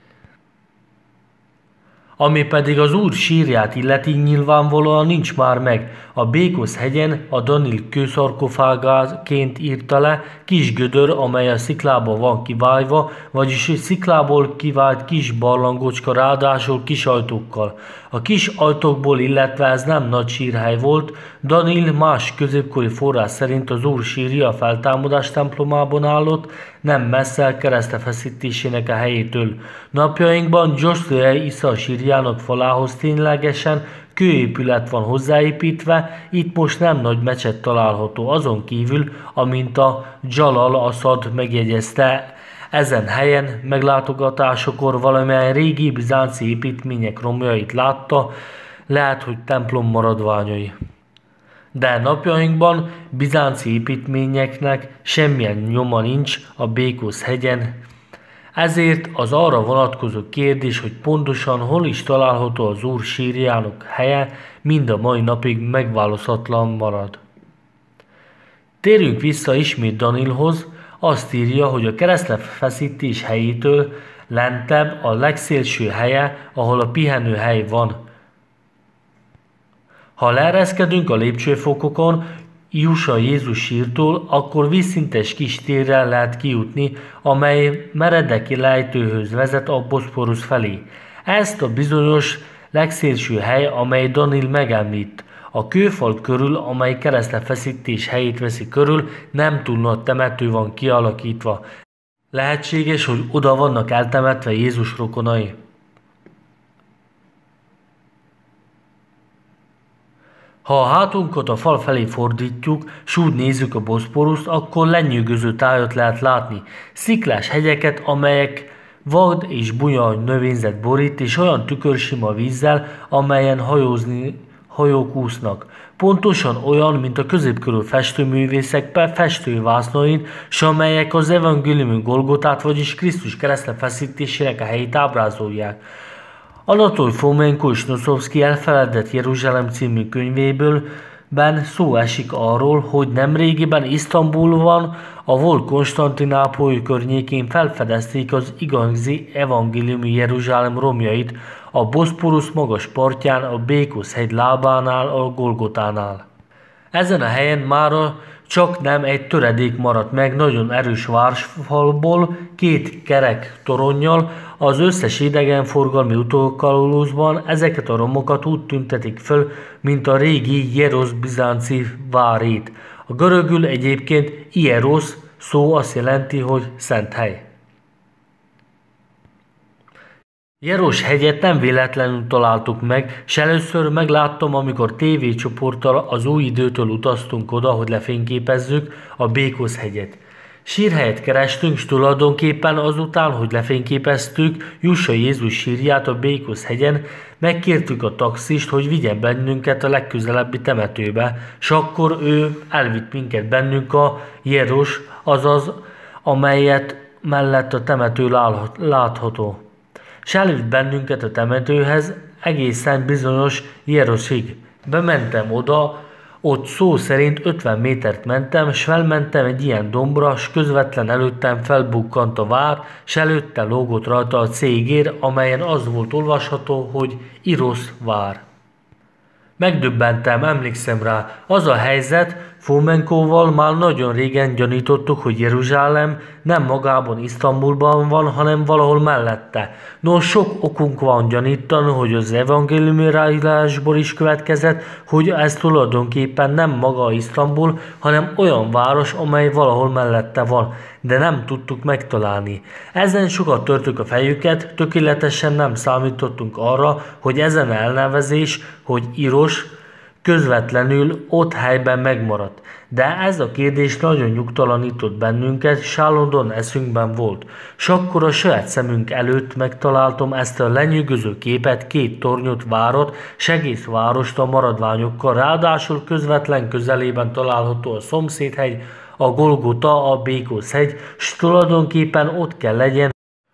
Ami pedig az Úr sírját illeti, nyilvánvalóan nincs már meg. A Békusz-hegyen a Danil kőszarkofágáként írta le kis gödör, amely a sziklába van kivájva, vagyis sziklából kivált kis barlangocska, ráadásul kis ajtókkal. A kis ajtókból, illetve ez nem nagy sírhely volt, Danil más középkori forrás szerint az Úr sírja a feltámadás templomában állott, nem messze keresztre feszítésének a helyétől. Napjainkban Josué Isza sírjának falához ténylegesen kőépület van hozzáépítve, itt most nem nagy mecset található, azon kívül, amint a Jalal Asad megjegyezte, ezen helyen meglátogatásakor valamilyen régi bizánci építmények romjait látta, lehet, hogy templom maradványai. De napjainkban bizánci építményeknek semmilyen nyoma nincs a Békusz hegyen, ezért az arra vonatkozó kérdés, hogy pontosan hol is található az Úr sírjának helye, mind a mai napig megválaszthatatlan marad. Térjünk vissza ismét Danilhoz, azt írja, hogy a keresztfeszítés helyétől lentebb a legszélső helye, ahol a pihenőhely van. Ha leereszkedünk a lépcsőfokokon, jusson Jézus sírtól, akkor vízszintes kis térrel lehet kijutni, amely meredeki lejtőhöz vezet a Boszporusz felé. Ezt a bizonyos legszélső hely, amely Danil megemlít. A kőfal körül, amely keresztfeszítés helyét veszi körül, nem túl nagy temető van kialakítva. Lehetséges, hogy oda vannak eltemetve Jézus rokonai. Ha a hátunkat a fal felé fordítjuk, s úgy nézzük a Boszporuszt, akkor lenyűgöző tájat lehet látni. Sziklás hegyeket, amelyek vad és bunya növényzet borít, és olyan tükörsima vízzel, amelyen hajók úsznak. Pontosan olyan, mint a középkorú festőművészek festővásznain, s amelyek az evangéliumi Golgotát, vagyis Krisztus keresztfeszítésének a helyét ábrázolják. Anatol Fomenko és Nosovszki Elfeledett Jeruzsálem című könyvéből szó esik arról, hogy nemrégiben Isztambulban, a volt Konstantinápoly környékén felfedezték az igazi evangéliumi Jeruzsálem romjait a Boszporusz magas partján, a Békusz hegy lábánál, a Golgotánál. Ezen a helyen mára csak nem egy töredék maradt meg nagyon erős várfalból, két kerek toronnyal, az összes idegenforgalmi utókalózban ezeket a romokat úgy tüntetik föl, mint a régi Hierosz-bizánci várét. A görögül egyébként Hierosz szó azt jelenti, hogy szent hely. Jeros hegyet nem véletlenül találtuk meg, s először megláttam, amikor tévécsoporttal az új időtől utaztunk oda, hogy lefényképezzük a Békusz hegyet. Sírhelyet kerestünk, s tulajdonképpen azután, hogy lefényképeztük Jussa Jézus sírját a Békusz hegyen, megkértük a taxist, hogy vigyen bennünket a legközelebbi temetőbe, s akkor ő elvitt minket bennünk a Jeros, azaz amelyet mellett a temető látható. S elvitt bennünket a temetőhez, egészen bizonyos Jerosig. Bementem oda, ott szó szerint 50 métert mentem, s felmentem egy ilyen dombra, s közvetlen előttem felbukkant a vár, s előtte lógott rajta a cégér, amelyen az volt olvasható, hogy Irosz vár. Megdöbbentem, emlékszem rá. Az a helyzet, Fomenkóval már nagyon régen gyanítottuk, hogy Jeruzsálem nem magában Isztambulban van, hanem valahol mellette. Nos, sok okunk van gyanítani, hogy az evangéliumi ráírásból is következett, hogy ez tulajdonképpen nem maga Isztambul, hanem olyan város, amely valahol mellette van, de nem tudtuk megtalálni. Ezen sokat törtük a fejüket, tökéletesen nem számítottunk arra, hogy ezen elnevezés, hogy Iros, közvetlenül ott helyben megmaradt. De ez a kérdés nagyon nyugtalanított bennünket, s állandóan eszünkben volt. S akkor a saját szemünk előtt megtaláltam ezt a lenyűgöző képet, két tornyot, várat, s egész várost a maradványokkal, ráadásul közvetlen közelében található a szomszédhegy, a Golgota, a Békusz hegy, s tulajdonképpen ott kell legyen.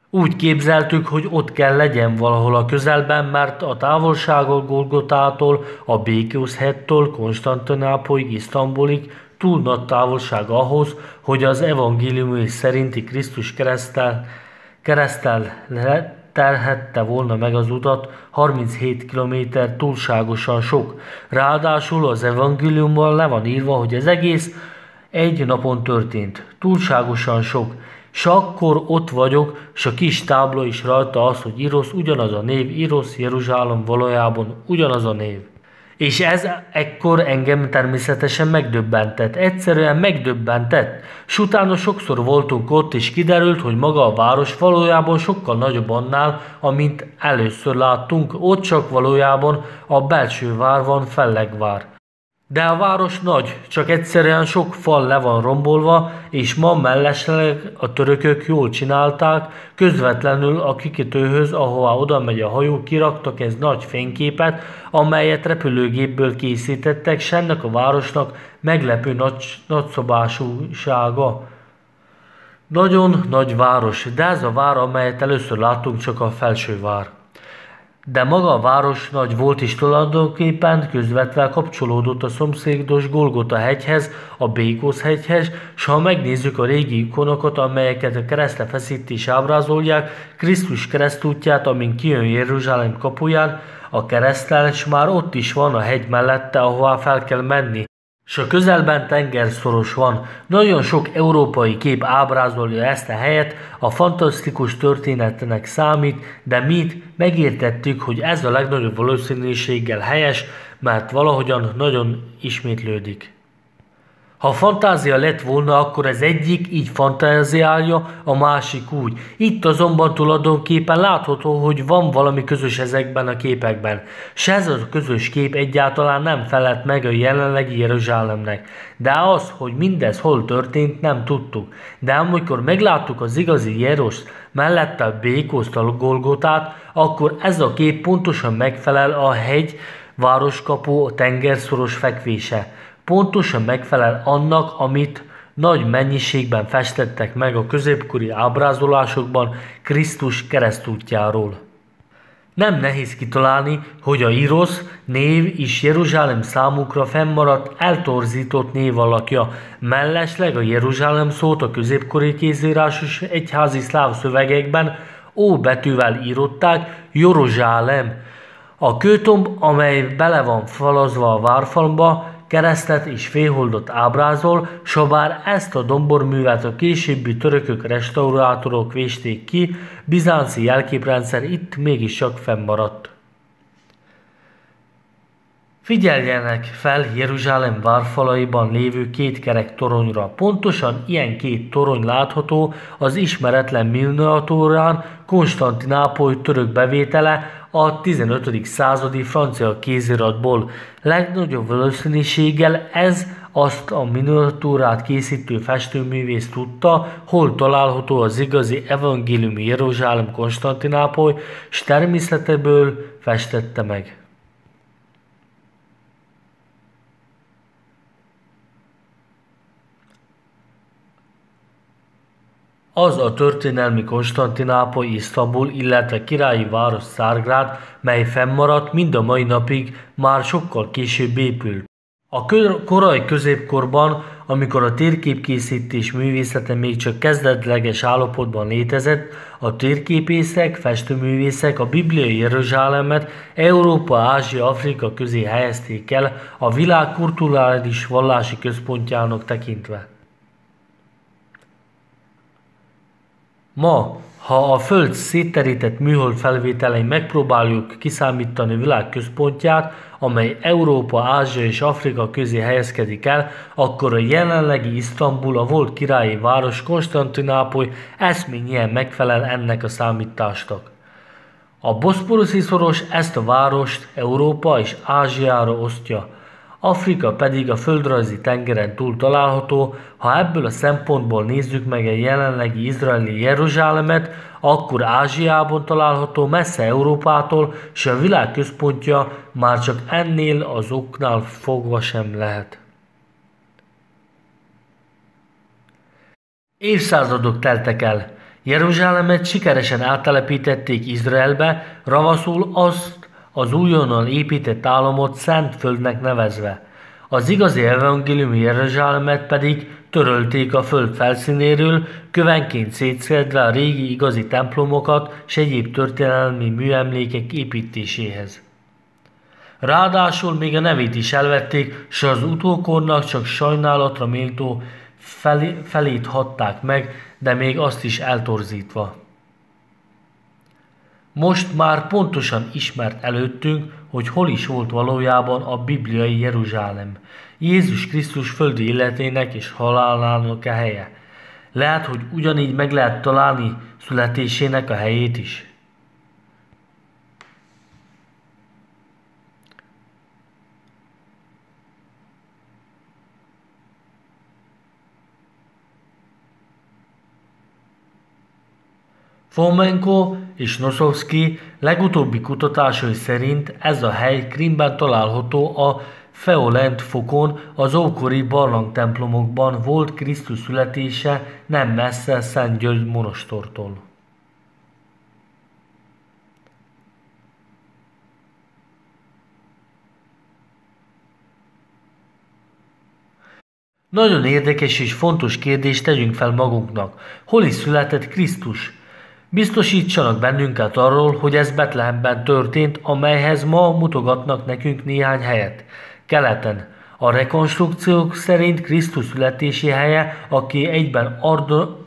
Úgy képzeltük, hogy ott kell legyen valahol a közelben, mert a távolság a Golgotától, a Békusz hegytől, Konstantinápolyig, Isztambulig túl nagy távolság ahhoz, hogy az evangélium szerinti Krisztus kereszttel terhette volna meg az utat, 37 kilométer túlságosan sok. Ráadásul az evangéliumban le van írva, hogy ez egész egy napon történt. Túlságosan sok. S akkor ott vagyok, s a kis tábla is rajta az, hogy Irosz ugyanaz a név, Irosz, Jeruzsálem valójában ugyanaz a név. És ez ekkor engem természetesen megdöbbentett, egyszerűen megdöbbentett. S utána sokszor voltunk ott, és kiderült, hogy maga a város valójában sokkal nagyobb annál, amint először láttunk, ott csak valójában a belső vár van, Fellegvár. De a város nagy, csak egyszerűen sok fal le van rombolva, és ma mellesleg a törökök jól csinálták, közvetlenül a kikötőhöz, ahová oda megy a hajó, kiraktak egy nagy fényképet, amelyet repülőgépből készítettek, s ennek a városnak meglepő nagyszabásúsága. Nagyon nagy város, de ez a vár, amelyet először láttunk, csak a felsővár. De maga a város nagy volt és tulajdonképpen közvetve kapcsolódott a szomszédos Golgota hegyhez, a Békósz hegyhez, s ha megnézzük a régi ikonokat, amelyeket a keresztre feszítés ábrázolják, Krisztus keresztútját, amin kijön Jeruzsálem kapuján, a kereszttel, s már ott is van a hegy mellette, ahová fel kell menni. S a közelben tengerszoros van. Nagyon sok európai kép ábrázolja ezt a helyet, a fantasztikus történetnek számít, de mi megértettük, hogy ez a legnagyobb valószínűséggel helyes, mert valahogyan nagyon ismétlődik. Ha fantázia lett volna, akkor az egyik így fantáziálja, a másik úgy. Itt azonban tulajdonképpen látható, hogy van valami közös ezekben a képekben. S ez a közös kép egyáltalán nem felelt meg a jelenlegi Jeruzsálemnek. De az, hogy mindez hol történt, nem tudtuk. De amikor megláttuk az igazi Jerust, mellette a Békószt, a Golgotát, akkor ez a kép pontosan megfelel a hegy, városkapu, a tengerszoros fekvése. Pontosan megfelel annak, amit nagy mennyiségben festettek meg a középkori ábrázolásokban Krisztus keresztútjáról. Nem nehéz kitalálni, hogy a Irosz név is Jeruzsálem számukra fennmaradt, eltorzított név alakja. Mellesleg a Jeruzsálem szót a középkori kézírásos egyházi szláv szövegekben ó betűvel írották, Jeruzsálem. A kőtomb, amely bele van falazva a várfalba, keresztet és félholdot ábrázol, sabár ezt a domborművet a későbbi törökök restaurátorok vésték ki, bizánci jelképrendszer itt mégiscsak fennmaradt. Figyeljenek fel Jeruzsálem várfalaiban lévő két kerek toronyra. Pontosan ilyen két torony látható az ismeretlen miniatúrán Konstantinápoly török bevétele a 15. századi francia kéziratból. Legnagyobb valószínűséggel ez azt a miniatúrát készítő festőművész tudta, hol található az igazi evangéliumi Jeruzsálem Konstantinápoly, s természetéből festette meg. Az a történelmi Konstantinápoly, Isztambul, illetve királyi város Szárgrád, mely fennmaradt, mind a mai napig már sokkal később épült. A korai középkorban, amikor a térképkészítés művészete még csak kezdetleges állapotban létezett, a térképészek, festőművészek a bibliai Jeruzsálemet Európa, Ázsia, Afrika közé helyezték el a világ kulturális vallási központjának tekintve. Ma, ha a Föld szétterített műhold felvételein megpróbáljuk kiszámítani világ központját, amely Európa, Ázsia és Afrika közé helyezkedik el, akkor a jelenlegi Isztambul, a volt királyi város Konstantinápoly eszményien megfelel ennek a számításnak. A boszporuszi szoros ezt a várost Európa és Ázsiára osztja. Afrika pedig a földrajzi tengeren túl található. Ha ebből a szempontból nézzük meg a jelenlegi izraeli Jeruzsálemet, akkor Ázsiában található messze Európától, és a világ központja már csak ennél az oknál fogva sem lehet. Évszázadok teltek el. Jeruzsálemet sikeresen áttelepítették Izraelbe, ravaszul azt az újonnan épített államot Szentföldnek nevezve. Az igazi evangéliumi Jeruzsálemet pedig törölték a föld felszínéről, kövenként szétszedve a régi igazi templomokat s egyéb történelmi műemlékek építéséhez. Ráadásul még a nevét is elvették, s az utókornak csak sajnálatra méltó felét hatták meg, de még azt is eltorzítva. Most már pontosan ismert előttünk, hogy hol is volt valójában a bibliai Jeruzsálem, Jézus Krisztus földi életének és halálának a helye. Lehet, hogy ugyanígy meg lehet találni születésének a helyét is. Fomenko és Nosovszky legutóbbi kutatásai szerint ez a hely Krímben található a Feolent fokon, az ókori barlangtemplomokban volt Krisztus születése nem messze Szent György monostortól. Nagyon érdekes és fontos kérdést tegyünk fel magunknak. Hol is született Krisztus? Biztosítsanak bennünket arról, hogy ez Betlehemben történt, amelyhez ma mutogatnak nekünk néhány helyet. Keleten. A rekonstrukciók szerint Krisztus születési helye, aki egyben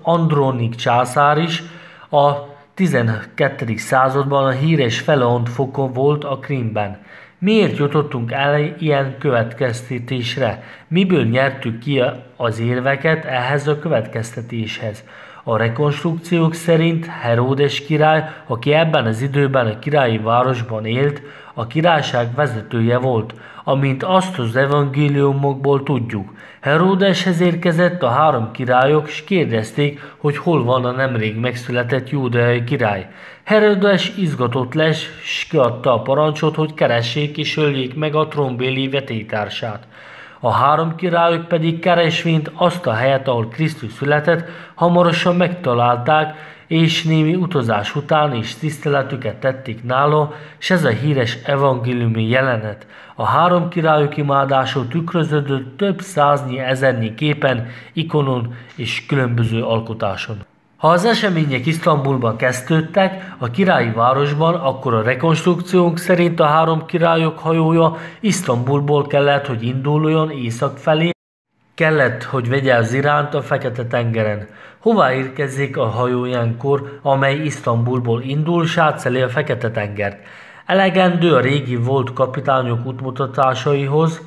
Andronik császár is, a 12. században a híres Feleont fokon volt a Krímben. Miért jutottunk el ilyen következtetésre? Miből nyertük ki az érveket ehhez a következtetéshez? A rekonstrukciók szerint Heródes király, aki ebben az időben a királyi városban élt, a királyság vezetője volt, amint azt az evangéliumokból tudjuk. Heródeshez érkezett a 3 királyok, és kérdezték, hogy hol van a nemrég megszületett júdeai király. Heródes izgatott lesz, és kiadta a parancsot, hogy keressék és öljék meg a trónbéli vetélytársát. A 3 királyok pedig keresvént azt a helyet, ahol Krisztus született, hamarosan megtalálták, és némi utazás után is tiszteletüket tették nála, és ez a híres evangéliumi jelenet. A 3 királyok imádása tükröződött több száznyi, ezernyi képen, ikonon és különböző alkotáson. Ha az események Isztambulban kezdődtek, a királyi városban, akkor a rekonstrukciónk szerint a 3 királyok hajója Isztambulból kellett, hogy induljon észak felé, kellett, hogy vegye az iránt a Fekete-tengeren. Hová érkezik a hajó ilyenkor, amely Isztambulból indul, s átszeli a Fekete-tengert? Elegendő a régi volt kapitányok útmutatásaihoz,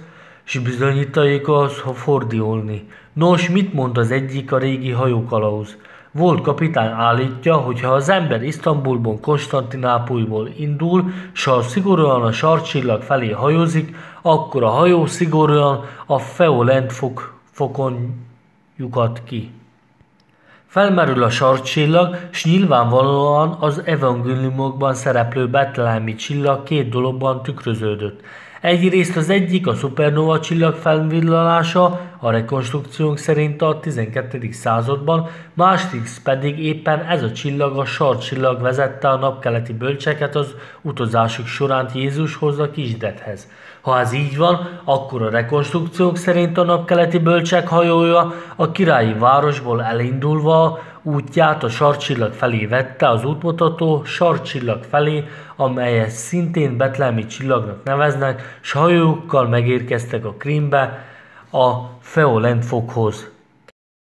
s bizonyítékhoz fordulni. Nos, mit mond az egyik a régi hajókalauz? Volt kapitány állítja, hogy ha az ember Isztambulból, Konstantinápolyból indul, s ha szigorúan a sarkcsillag felé hajózik, akkor a hajó szigorúan a Feolent fokon lyukad ki. Felmerül a sarkcsillag, s nyilvánvalóan az evangéliumokban szereplő betlehemi csillag 2 dologban tükröződött. Egyrészt az egyik a szupernova csillag felvillanása, a rekonstrukciónk szerint a 12. században, másrészt pedig éppen ez a csillag, a sarkcsillag vezette a napkeleti bölcseket az utazásuk során Jézushoz, a kisdedhez. Ha ez így van, akkor a rekonstrukciók szerint a napkeleti bölcsek hajója a királyi városból elindulva útját a sarkcsillag felé vette, az útmutató sarkcsillag felé, amelyet szintén betlehemi csillagnak neveznek, s hajójukkal megérkeztek a Krímbe, a Feolent fokhoz.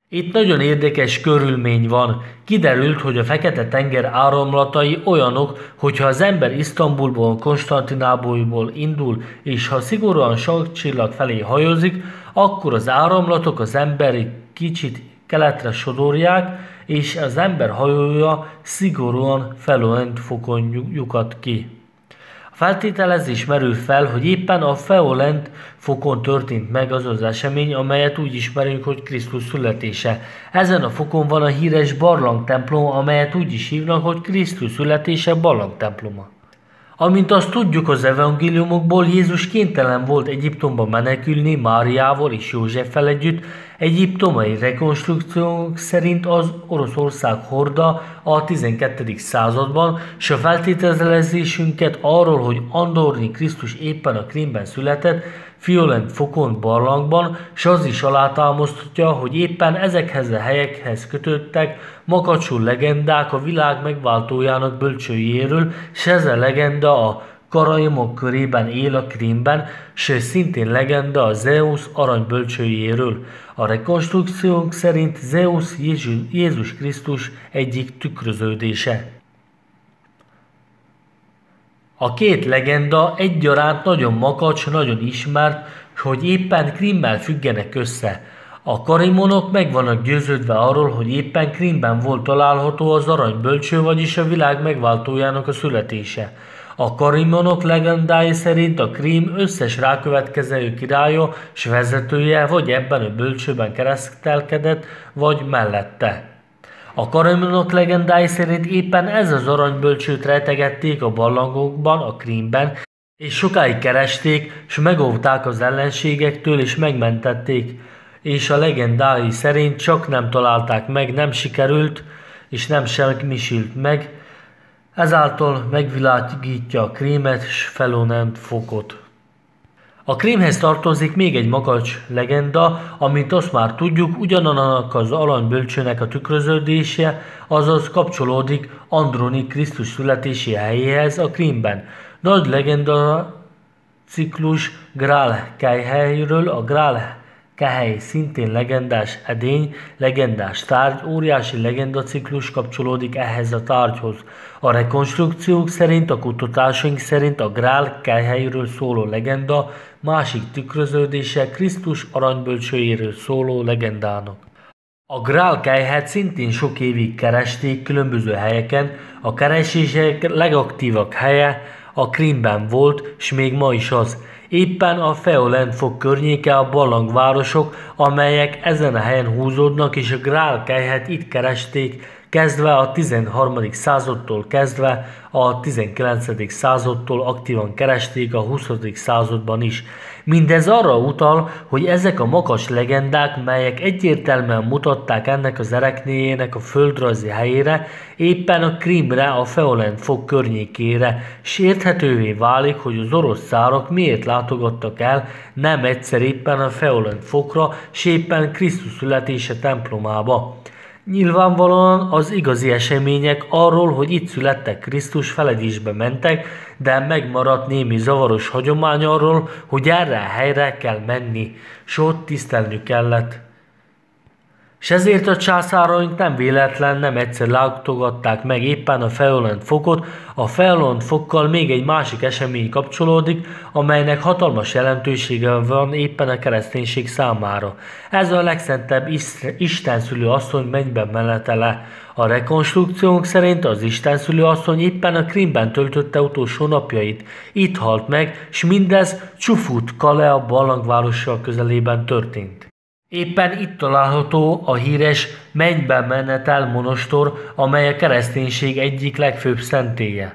Itt nagyon érdekes körülmény van. Kiderült, hogy a Fekete-tenger áramlatai olyanok, hogyha az ember Isztambulból, Konstantinápolyból indul, és ha szigorúan sarkcsillag felé hajózik, akkor az áramlatok az emberi kicsit keletre sodorják, és az ember hajója szigorúan Feolent fokon lyukad ki. A feltételezés merül fel, hogy éppen a Feolent fokon történt meg az az esemény, amelyet úgy ismerünk, hogy Krisztus születése. Ezen a fokon van a híres barlangtemplom, amelyet úgy is hívnak, hogy Krisztus születése barlangtemploma. Amint azt tudjuk az evangéliumokból, Jézus kénytelen volt Egyiptomba menekülni Máriával és Józseffel együtt. Egyiptomai rekonstrukciók szerint az Oroszország horda a 12. században, s a feltételezésünket arról, hogy Andorni Krisztus éppen a Krímben született, Feolent fokon barlangban, s az is alátámasztja, hogy éppen ezekhez a helyekhez kötöttek makacsú legendák a világ megváltójának bölcsőjéről, s ez a legenda a karaimok körében él a Krímben, s szintén legenda a Zeus arany bölcsőjéről. A rekonstrukciónk szerint Zeus Jézus Krisztus egyik tükröződése. A 2 legenda egyaránt nagyon makacs, nagyon ismert, hogy éppen Krímmel függenek össze. A karimonok meg vannak győződve arról, hogy éppen Krímben volt található az arany bölcső, vagyis a világ megváltójának a születése. A karimonok legendái szerint a Krím összes rákövetkező királya s vezetője vagy ebben a bölcsőben keresztelkedett, vagy mellette. A karaminok legendái szerint éppen ez az aranybölcsőt rejtegették a barlangokban, a Krímben, és sokáig keresték, és megóvták az ellenségektől, és megmentették, és a legendái szerint csak nem találták meg, nem sikerült, és nem semmisült meg, ezáltal megvilágítja a Krímet és Felonent fokot. A Krímhez tartozik még egy makacs legenda, amit azt már tudjuk, ugyanannak az aranybölcsőnek a tükröződése, azaz kapcsolódik Andronik Krisztus születési helyéhez a Krímben. Nagy legenda ciklus Grál Kelyhelyről, a Grál Kehely szintén legendás edény, legendás tárgy, óriási legendaciklus kapcsolódik ehhez a tárgyhoz. A rekonstrukciók szerint, a kutatásaink szerint a Grál Kelyhelyről szóló legenda másik tükröződése Krisztus aranybölcsőjéről szóló legendának. A Grál Kelyhet szintén sok évig keresték különböző helyeken, a keresések legaktívabb helye a Krímben volt, s még ma is az. Éppen a Feolent fok környéke a barlangvárosok, amelyek ezen a helyen húzódnak, és a Grál Kelyhet itt keresték, kezdve a 13. századtól kezdve a 19. századtól aktívan keresték a 20. században is. Mindez arra utal, hogy ezek a makacs legendák, melyek egyértelműen mutatták ennek az ereknéjének a földrajzi helyére, éppen a Krímre, a Feolent fok környékére, s érthetővé válik, hogy az orosz cárok miért látogattak el nem egyszer éppen a Feolent fokra, s éppen Krisztus születése templomába. Nyilvánvalóan az igazi események arról, hogy itt születtek Krisztus, feledésbe mentek, de megmaradt némi zavaros hagyomány arról, hogy erre a helyre kell menni, s ott tisztelni kellett. S ezért a császáraink nem véletlen nem egyszer látogatták meg éppen a Feolent fokot, a Feolent fokkal még egy másik esemény kapcsolódik, amelynek hatalmas jelentősége van éppen a kereszténység számára. Ez a legszentebb istenszülő asszony mennyben menetele. A rekonstrukciónk szerint az istenszülő asszony éppen a Krímben töltötte utolsó napjait. Itt halt meg, s mindez Csufut Kale a barlangvárossal közelében történt. Éppen itt található a híres mennybe menetel monostor, amely a kereszténység egyik legfőbb szentélye.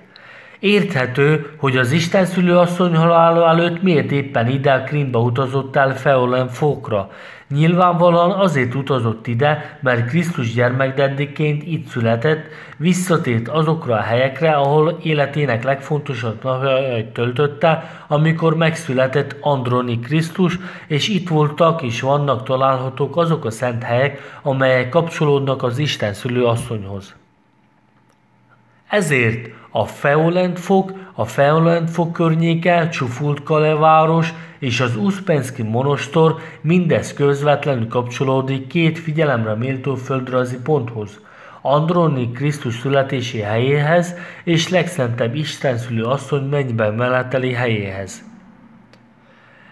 Érthető, hogy az istenszülő asszony halála előtt miért éppen ide a Krímbe utazott el Feolent fokra. Nyilvánvalóan azért utazott ide, mert Krisztus gyermekdeddiként itt született, visszatért azokra a helyekre, ahol életének legfontosabb napjait töltötte, amikor megszületett Andronik Krisztus, és itt voltak és vannak találhatók azok a szent helyek, amelyek kapcsolódnak az istenszülő asszonyhoz. Ezért a Feolent fok környéke, Csufut-Kale város és az Uszpenszki monostor mindez közvetlenül kapcsolódik két figyelemre méltó földrajzi ponthoz, Andronik Krisztus születési helyéhez és legszentebb istenszülő asszony mennyben meneteli helyéhez.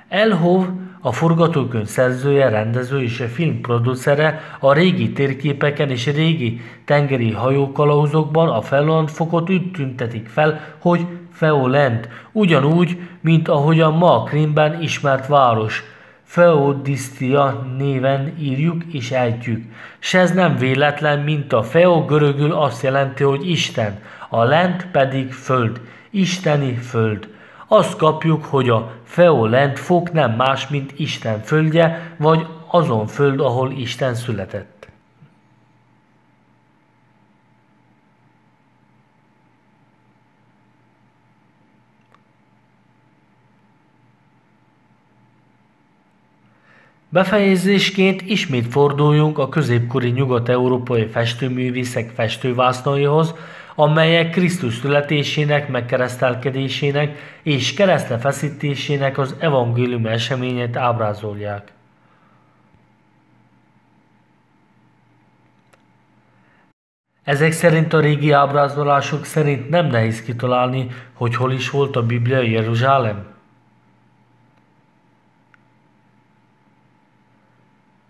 Elhov, a forgatókönyv szerzője, rendező és a film producere a régi térképeken és régi tengeri hajókalauzokban a Feolent fokot úgy tüntetik fel, hogy Feolent, ugyanúgy, mint ahogyan ma a Krímben ismert város. Feodisztia néven írjuk és ejtjük. S ez nem véletlen, mint a Feo görögül azt jelenti, hogy Isten, a Lent pedig föld, isteni föld. Azt kapjuk, hogy a Feolent fok nem más, mint Isten földje, vagy azon föld, ahol Isten született. Befejezésként ismét forduljunk a középkori nyugat-európai festőművészek festővásznaihoz, amelyek Krisztus születésének, megkeresztelkedésének és keresztre feszítésének az evangélium eseményét ábrázolják. Ezek szerint a régi ábrázolások szerint nem nehéz kitalálni, hogy hol is volt a bibliai Jeruzsálem.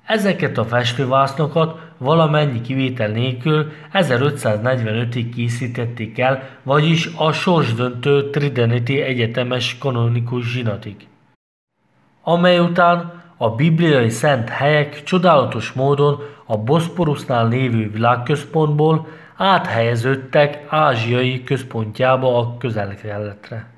Ezeket a festővásznakat valamennyi kivétel nélkül 1545-ig készítették el, vagyis a sorsdöntő Tridenti egyetemes kanonikus zsinatig, amely után a bibliai szent helyek csodálatos módon a Boszporusznál lévő világközpontból áthelyeződtek Ázsiai központjába a Közel-Keletre.